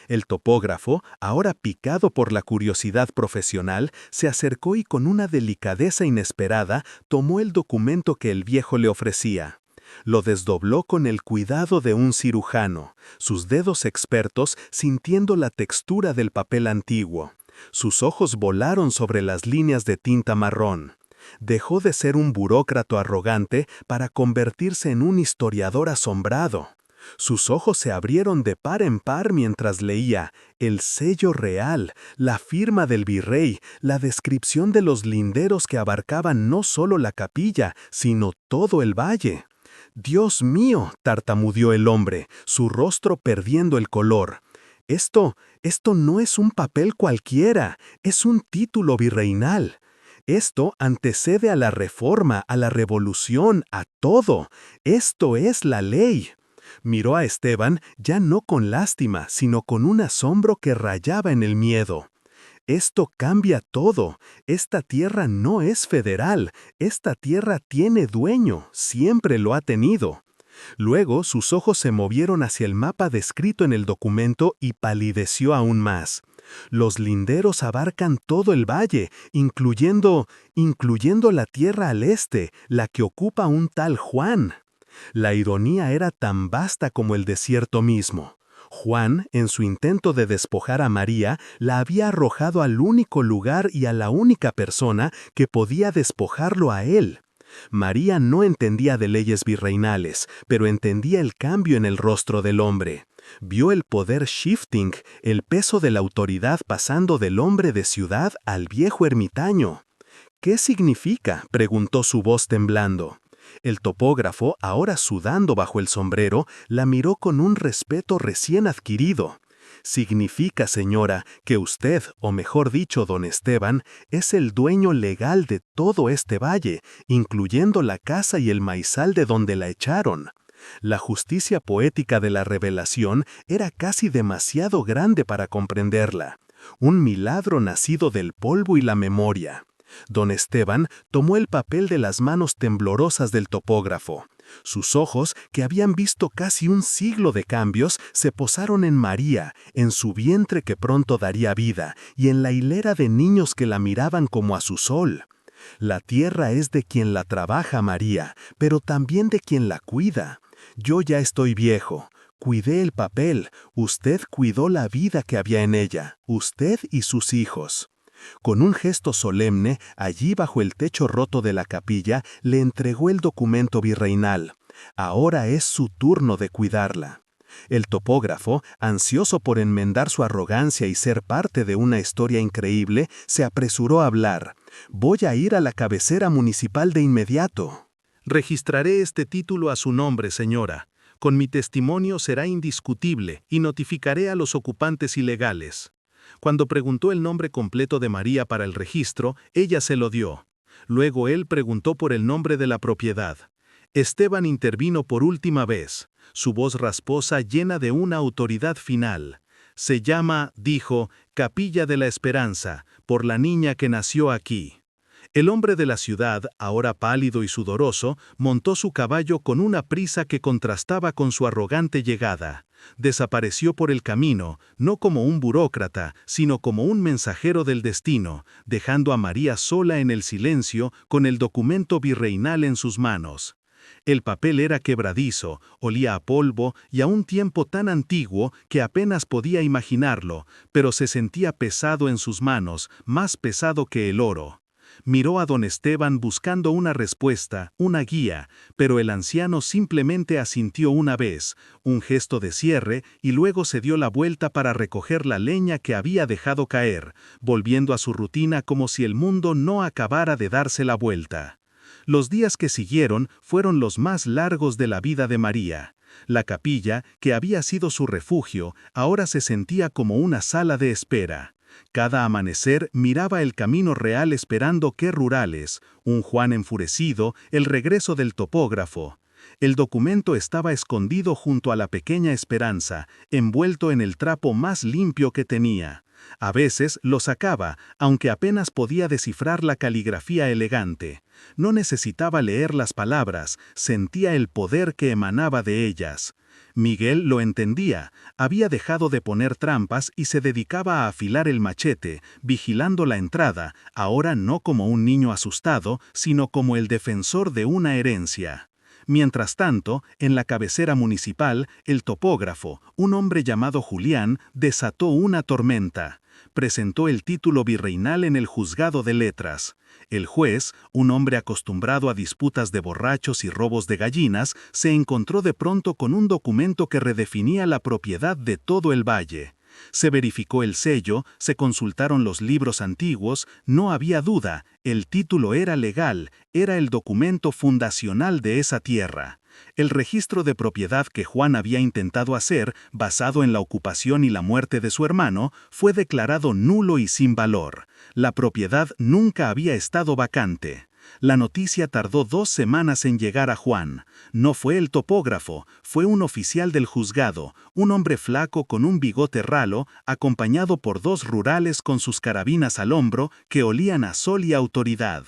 El topógrafo, ahora picado por la curiosidad profesional, se acercó y con una delicadeza inesperada tomó el documento que el viejo le ofrecía. Lo desdobló con el cuidado de un cirujano, sus dedos expertos sintiendo la textura del papel antiguo. Sus ojos volaron sobre las líneas de tinta marrón. Dejó de ser un burócrata arrogante para convertirse en un historiador asombrado. Sus ojos se abrieron de par en par mientras leía el sello real, la firma del virrey, la descripción de los linderos que abarcaban no solo la capilla, sino todo el valle. «Dios mío», tartamudeó el hombre, su rostro perdiendo el color. Esto no es un papel cualquiera, es un título virreinal. Esto antecede a la reforma, a la revolución, a todo. Esto es la ley». Miró a Esteban ya no con lástima, sino con un asombro que rayaba en el miedo. «Esto cambia todo. Esta tierra no es federal. Esta tierra tiene dueño, siempre lo ha tenido». Luego sus ojos se movieron hacia el mapa descrito en el documento y palideció aún más. «Los linderos abarcan todo el valle, incluyendo la tierra al este, la que ocupa un tal Juan». La ironía era tan vasta como el desierto mismo. Juan, en su intento de despojar a María, la había arrojado al único lugar y a la única persona que podía despojarlo a él. María no entendía de leyes virreinales, pero entendía el cambio en el rostro del hombre. Vio el poder shifting, el peso de la autoridad pasando del hombre de ciudad al viejo ermitaño. «¿Qué significa?», preguntó su voz temblando. El topógrafo, ahora sudando bajo el sombrero, la miró con un respeto recién adquirido. «Significa, señora, que usted, o mejor dicho, don Esteban, es el dueño legal de todo este valle, incluyendo la casa y el maizal de donde la echaron». La justicia poética de la revelación era casi demasiado grande para comprenderla. Un milagro nacido del polvo y la memoria. Don Esteban tomó el papel de las manos temblorosas del topógrafo. Sus ojos, que habían visto casi un siglo de cambios, se posaron en María, en su vientre que pronto daría vida, y en la hilera de niños que la miraban como a su sol. «La tierra es de quien la trabaja, María, pero también de quien la cuida. Yo ya estoy viejo. Cuidé el papel, usted cuidó la vida que había en ella, usted y sus hijos». Con un gesto solemne, allí bajo el techo roto de la capilla, le entregó el documento virreinal. Ahora es su turno de cuidarla. El topógrafo, ansioso por enmendar su arrogancia y ser parte de una historia increíble, se apresuró a hablar. «Voy a ir a la cabecera municipal de inmediato». «Registraré este título a su nombre, señora. Con mi testimonio será indiscutible y notificaré a los ocupantes ilegales». Cuando preguntó el nombre completo de María para el registro, ella se lo dio. Luego él preguntó por el nombre de la propiedad. Esteban intervino por última vez, su voz rasposa llena de una autoridad final. «Se llama», dijo, «Capilla de la Esperanza, por la niña que nació aquí». El hombre de la ciudad, ahora pálido y sudoroso, montó su caballo con una prisa que contrastaba con su arrogante llegada. Desapareció por el camino, no como un burócrata, sino como un mensajero del destino, dejando a María sola en el silencio con el documento virreinal en sus manos. El papel era quebradizo, olía a polvo y a un tiempo tan antiguo que apenas podía imaginarlo, pero se sentía pesado en sus manos, más pesado que el oro. Miró a don Esteban buscando una respuesta, una guía, pero el anciano simplemente asintió una vez, un gesto de cierre, y luego se dio la vuelta para recoger la leña que había dejado caer, volviendo a su rutina como si el mundo no acabara de darse la vuelta. Los días que siguieron fueron los más largos de la vida de María. La capilla, que había sido su refugio, ahora se sentía como una sala de espera. Cada amanecer miraba el camino real esperando que rurales, un Juan enfurecido, el regreso del topógrafo. El documento estaba escondido junto a la pequeña Esperanza, envuelto en el trapo más limpio que tenía. A veces lo sacaba, aunque apenas podía descifrar la caligrafía elegante. No necesitaba leer las palabras, sentía el poder que emanaba de ellas. Miguel lo entendía, había dejado de poner trampas y se dedicaba a afilar el machete, vigilando la entrada, ahora no como un niño asustado, sino como el defensor de una herencia. Mientras tanto, en la cabecera municipal, el topógrafo, un hombre llamado Julián, desató una tormenta. Presentó el título virreinal en el juzgado de letras. El juez, un hombre acostumbrado a disputas de borrachos y robos de gallinas, se encontró de pronto con un documento que redefinía la propiedad de todo el valle. Se verificó el sello, se consultaron los libros antiguos, no había duda, el título era legal, era el documento fundacional de esa tierra. El registro de propiedad que Juan había intentado hacer, basado en la ocupación y la muerte de su hermano, fue declarado nulo y sin valor. La propiedad nunca había estado vacante. La noticia tardó 2 semanas en llegar a Juan. No fue el topógrafo, fue un oficial del juzgado, un hombre flaco con un bigote ralo, acompañado por 2 rurales con sus carabinas al hombro que olían a sol y autoridad.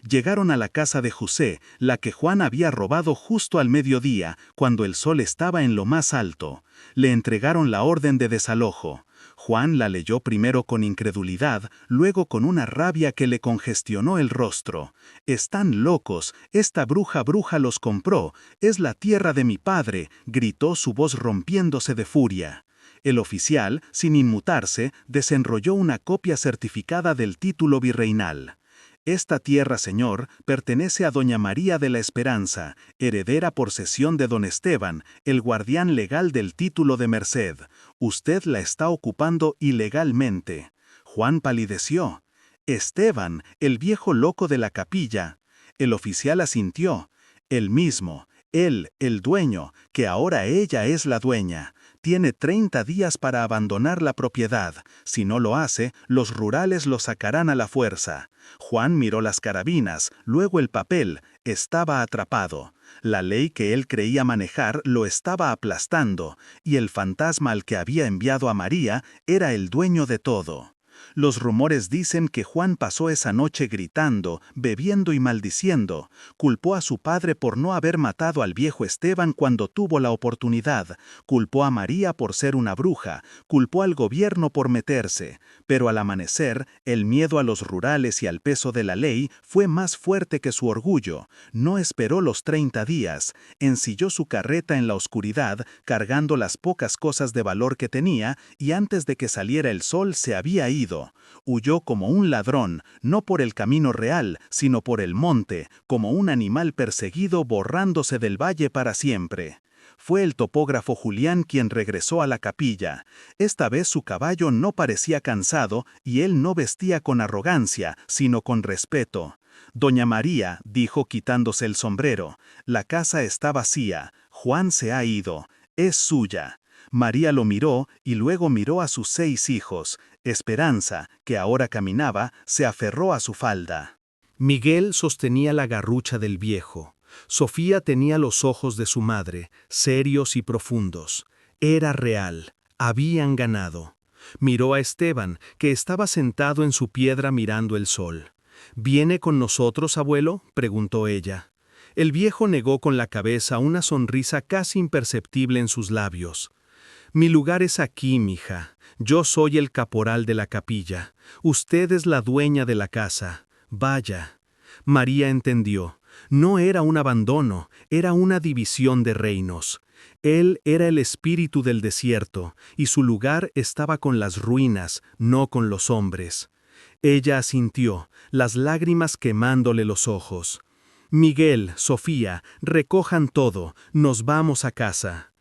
Llegaron a la casa de José, la que Juan había robado justo al mediodía, cuando el sol estaba en lo más alto. Le entregaron la orden de desalojo. Juan la leyó primero con incredulidad, luego con una rabia que le congestionó el rostro. «Están locos, esta bruja los compró, es la tierra de mi padre», gritó su voz rompiéndose de furia. El oficial, sin inmutarse, desenrolló una copia certificada del título virreinal. «Esta tierra, señor, pertenece a doña María de la Esperanza, heredera por cesión de don Esteban, el guardián legal del título de merced. Usted la está ocupando ilegalmente». Juan palideció. «Esteban, el viejo loco de la capilla». El oficial asintió. «El mismo, él, el dueño, que ahora ella es la dueña. Tiene 30 días para abandonar la propiedad. Si no lo hace, los rurales lo sacarán a la fuerza». Juan miró las carabinas, luego el papel. Estaba atrapado. La ley que él creía manejar lo estaba aplastando, y el fantasma al que había enviado a María era el dueño de todo. Los rumores dicen que Juan pasó esa noche gritando, bebiendo y maldiciendo. Culpó a su padre por no haber matado al viejo Esteban cuando tuvo la oportunidad. Culpó a María por ser una bruja. Culpó al gobierno por meterse. Pero al amanecer, el miedo a los rurales y al peso de la ley fue más fuerte que su orgullo. No esperó los 30 días. Ensilló su carreta en la oscuridad, cargando las pocas cosas de valor que tenía, y antes de que saliera el sol se había ido. Huyó como un ladrón, no por el camino real, sino por el monte, como un animal perseguido borrándose del valle para siempre. Fue el topógrafo Julián quien regresó a la capilla. Esta vez su caballo no parecía cansado y él no vestía con arrogancia, sino con respeto. «Doña María», dijo quitándose el sombrero, «la casa está vacía, Juan se ha ido, es suya». María lo miró y luego miró a sus 6 hijos. Esperanza, que ahora caminaba, se aferró a su falda. Miguel sostenía la garrucha del viejo. Sofía tenía los ojos de su madre, serios y profundos. Era real. Habían ganado. Miró a Esteban, que estaba sentado en su piedra mirando el sol. «¿Viene con nosotros, abuelo?», preguntó ella. El viejo negó con la cabeza, una sonrisa casi imperceptible en sus labios. «Mi lugar es aquí, mija. Yo soy el caporal de la capilla. Usted es la dueña de la casa. Vaya». María entendió. No era un abandono, era una división de reinos. Él era el espíritu del desierto, y su lugar estaba con las ruinas, no con los hombres. Ella asintió, las lágrimas quemándole los ojos. Miguel, Sofía, recojan todo, nos vamos a casa.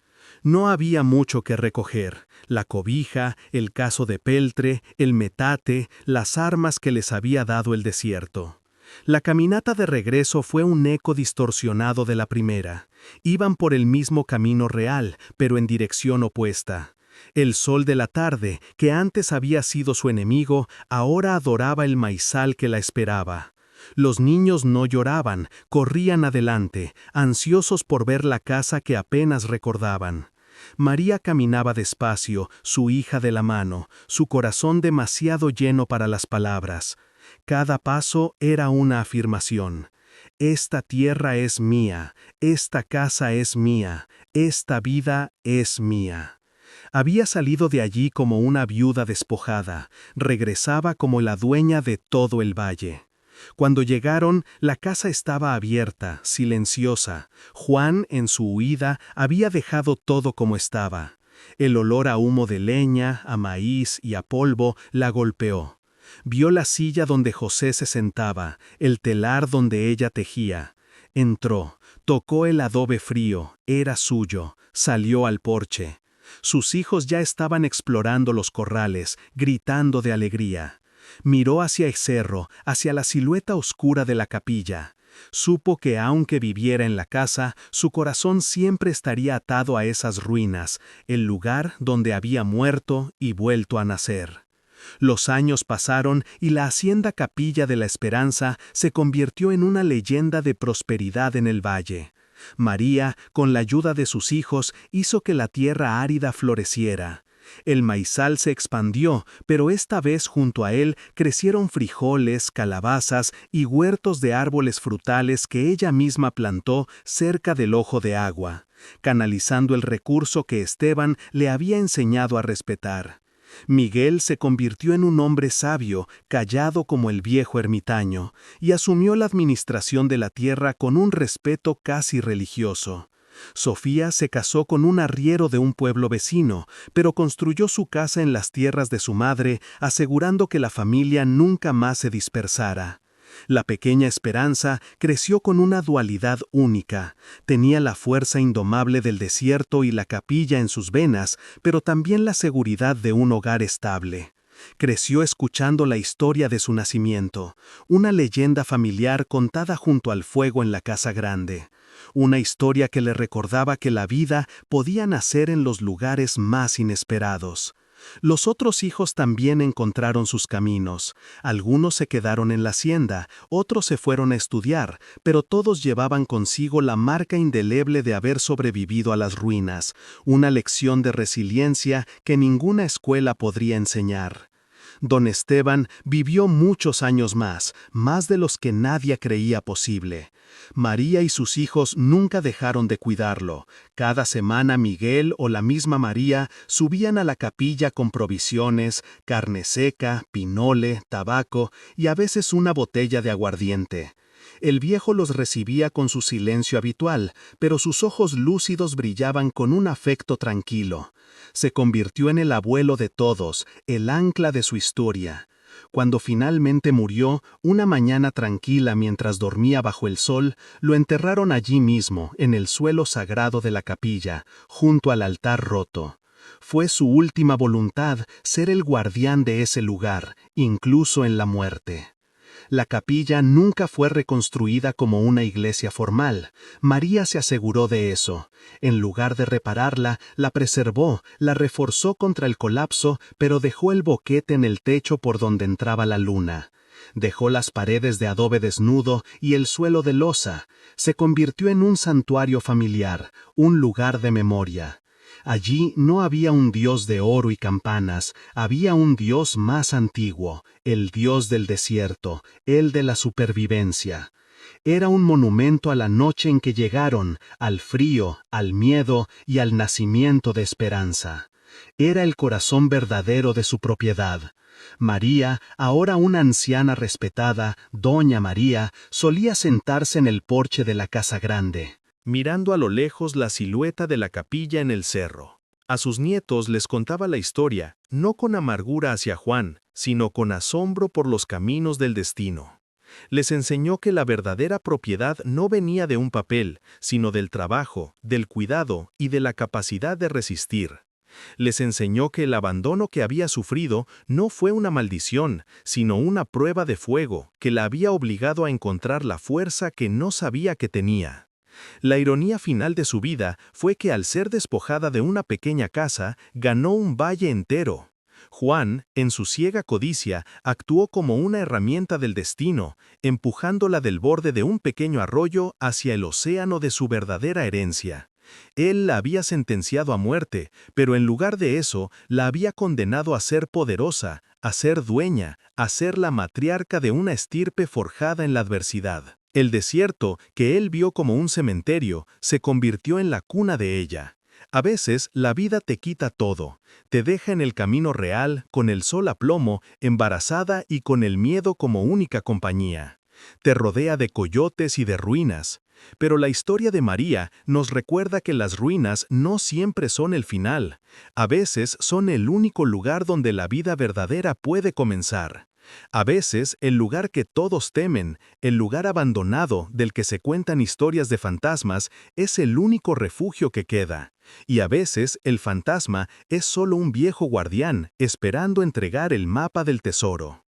No había mucho que recoger: la cobija, el caso de peltre, el metate, las armas que les había dado el desierto. La caminata de regreso fue un eco distorsionado de la primera. Iban por el mismo camino real, pero en dirección opuesta. El sol de la tarde, que antes había sido su enemigo, ahora adoraba el maizal que la esperaba. Los niños no lloraban, corrían adelante, ansiosos por ver la casa que apenas recordaban. María caminaba despacio, su hija de la mano, su corazón demasiado lleno para las palabras. Cada paso era una afirmación. Esta tierra es mía, esta casa es mía, esta vida es mía. Había salido de allí como una viuda despojada, regresaba como la dueña de todo el valle. Cuando llegaron, la casa estaba abierta, silenciosa. Juan, en su huida, había dejado todo como estaba. El olor a humo de leña, a maíz y a polvo la golpeó. Vio la silla donde José se sentaba, el telar donde ella tejía. Entró, tocó el adobe frío, era suyo, salió al porche. Sus hijos ya estaban explorando los corrales, gritando de alegría. Miró hacia el cerro, hacia la silueta oscura de la capilla. Supo que aunque viviera en la casa, su corazón siempre estaría atado a esas ruinas, el lugar donde había muerto y vuelto a nacer. Los años pasaron y la hacienda Capilla de la Esperanza se convirtió en una leyenda de prosperidad en el valle. María, con la ayuda de sus hijos, hizo que la tierra árida floreciera. El maizal se expandió, pero esta vez junto a él crecieron frijoles, calabazas y huertos de árboles frutales que ella misma plantó cerca del ojo de agua, canalizando el recurso que Esteban le había enseñado a respetar. Miguel se convirtió en un hombre sabio, callado como el viejo ermitaño, y asumió la administración de la tierra con un respeto casi religioso. Sofía se casó con un arriero de un pueblo vecino, pero construyó su casa en las tierras de su madre, asegurando que la familia nunca más se dispersara. La pequeña Esperanza creció con una dualidad única. Tenía la fuerza indomable del desierto y la capilla en sus venas, pero también la seguridad de un hogar estable. Creció escuchando la historia de su nacimiento, una leyenda familiar contada junto al fuego en la casa grande. Una historia que le recordaba que la vida podía nacer en los lugares más inesperados. Los otros hijos también encontraron sus caminos. Algunos se quedaron en la hacienda, otros se fueron a estudiar, pero todos llevaban consigo la marca indeleble de haber sobrevivido a las ruinas, una lección de resiliencia que ninguna escuela podría enseñar. Don Esteban vivió muchos años más de los que nadie creía posible. María y sus hijos nunca dejaron de cuidarlo. Cada semana Miguel o la misma María subían a la capilla con provisiones, carne seca, pinole, tabaco y a veces una botella de aguardiente. El viejo los recibía con su silencio habitual, pero sus ojos lúcidos brillaban con un afecto tranquilo. Se convirtió en el abuelo de todos, el ancla de su historia. Cuando finalmente murió, una mañana tranquila mientras dormía bajo el sol, lo enterraron allí mismo, en el suelo sagrado de la capilla, junto al altar roto. Fue su última voluntad ser el guardián de ese lugar, incluso en la muerte. La capilla nunca fue reconstruida como una iglesia formal. María se aseguró de eso. En lugar de repararla, la preservó, la reforzó contra el colapso, pero dejó el boquete en el techo por donde entraba la luna. Dejó las paredes de adobe desnudo y el suelo de losa. Se convirtió en un santuario familiar, un lugar de memoria. Allí no había un Dios de oro y campanas, había un Dios más antiguo, el Dios del desierto, el de la supervivencia. Era un monumento a la noche en que llegaron, al frío, al miedo y al nacimiento de esperanza. Era el corazón verdadero de su propiedad. María, ahora una anciana respetada, Doña María, solía sentarse en el porche de la casa grande, mirando a lo lejos la silueta de la capilla en el cerro. A sus nietos les contaba la historia, no con amargura hacia Juan, sino con asombro por los caminos del destino. Les enseñó que la verdadera propiedad no venía de un papel, sino del trabajo, del cuidado y de la capacidad de resistir. Les enseñó que el abandono que había sufrido no fue una maldición, sino una prueba de fuego que la había obligado a encontrar la fuerza que no sabía que tenía. La ironía final de su vida fue que al ser despojada de una pequeña casa, ganó un valle entero. Juan, en su ciega codicia, actuó como una herramienta del destino, empujándola del borde de un pequeño arroyo hacia el océano de su verdadera herencia. Él la había sentenciado a muerte, pero en lugar de eso, la había condenado a ser poderosa, a ser dueña, a ser la matriarca de una estirpe forjada en la adversidad. El desierto, que él vio como un cementerio, se convirtió en la cuna de ella. A veces, la vida te quita todo. Te deja en el camino real, con el sol a plomo, embarazada y con el miedo como única compañía. Te rodea de coyotes y de ruinas. Pero la historia de María nos recuerda que las ruinas no siempre son el final. A veces son el único lugar donde la vida verdadera puede comenzar. A veces, el lugar que todos temen, el lugar abandonado del que se cuentan historias de fantasmas, es el único refugio que queda. Y a veces, el fantasma es solo un viejo guardián esperando entregar el mapa del tesoro.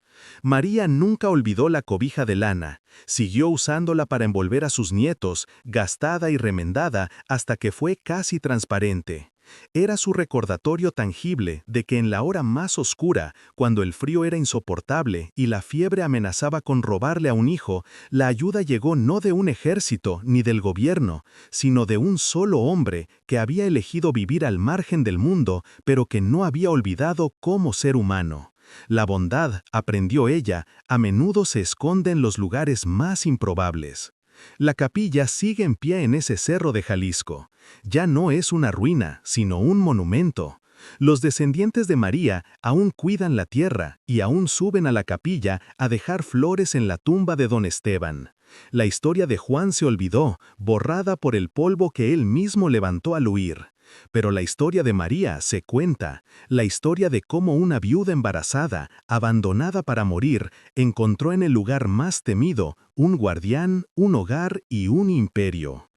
María nunca olvidó la cobija de lana, siguió usándola para envolver a sus nietos, gastada y remendada hasta que fue casi transparente. Era su recordatorio tangible de que en la hora más oscura, cuando el frío era insoportable y la fiebre amenazaba con robarle a un hijo, la ayuda llegó no de un ejército ni del gobierno, sino de un solo hombre que había elegido vivir al margen del mundo, pero que no había olvidado cómo ser humano. La bondad, aprendió ella, a menudo se esconde en los lugares más improbables. La capilla sigue en pie en ese cerro de Jalisco. Ya no es una ruina, sino un monumento. Los descendientes de María aún cuidan la tierra y aún suben a la capilla a dejar flores en la tumba de don Esteban. La historia de Juan se olvidó, borrada por el polvo que él mismo levantó al huir. Pero la historia de María se cuenta, la historia de cómo una viuda embarazada, abandonada para morir, encontró en el lugar más temido un guardián, un hogar y un imperio.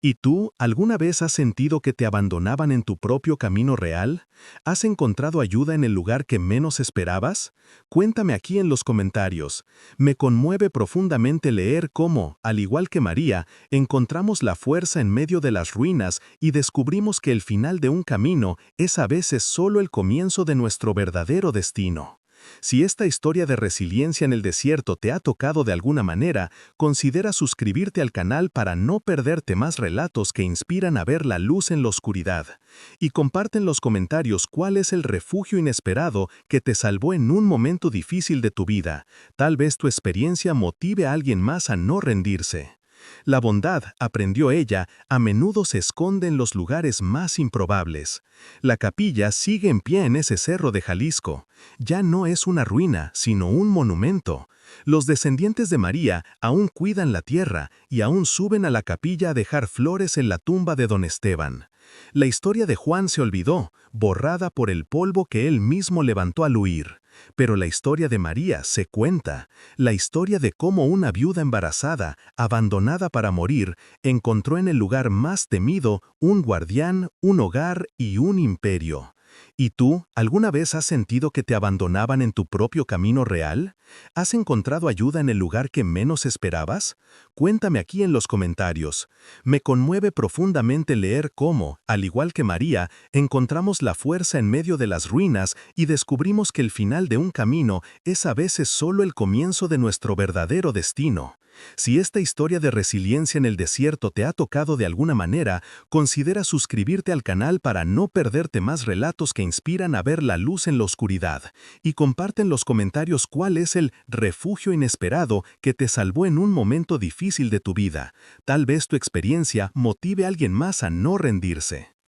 ¿Y tú alguna vez has sentido que te abandonaban en tu propio camino real? ¿Has encontrado ayuda en el lugar que menos esperabas? Cuéntame aquí en los comentarios. Me conmueve profundamente leer cómo, al igual que María, encontramos la fuerza en medio de las ruinas y descubrimos que el final de un camino es a veces solo el comienzo de nuestro verdadero destino. Si esta historia de resiliencia en el desierto te ha tocado de alguna manera, considera suscribirte al canal para no perderte más relatos que inspiran a ver la luz en la oscuridad. Y comparte en los comentarios cuál es el refugio inesperado que te salvó en un momento difícil de tu vida. Tal vez tu experiencia motive a alguien más a no rendirse. La bondad, aprendió ella, a menudo se esconde en los lugares más improbables. La capilla sigue en pie en ese cerro de Jalisco. Ya no es una ruina, sino un monumento. Los descendientes de María aún cuidan la tierra y aún suben a la capilla a dejar flores en la tumba de don Esteban. La historia de Juan se olvidó, borrada por el polvo que él mismo levantó al huir. Pero la historia de María se cuenta, la historia de cómo una viuda embarazada, abandonada para morir, encontró en el lugar más temido un guardián, un hogar y un imperio. ¿Y tú, alguna vez has sentido que te abandonaban en tu propio camino real? ¿Has encontrado ayuda en el lugar que menos esperabas? Cuéntame aquí en los comentarios. Me conmueve profundamente leer cómo, al igual que María, encontramos la fuerza en medio de las ruinas y descubrimos que el final de un camino es a veces solo el comienzo de nuestro verdadero destino. Si esta historia de resiliencia en el desierto te ha tocado de alguna manera, considera suscribirte al canal para no perderte más relatos que inspiran a ver la luz en la oscuridad. Y comparte en los comentarios cuál es el refugio inesperado que te salvó en un momento difícil de tu vida. Tal vez tu experiencia motive a alguien más a no rendirse.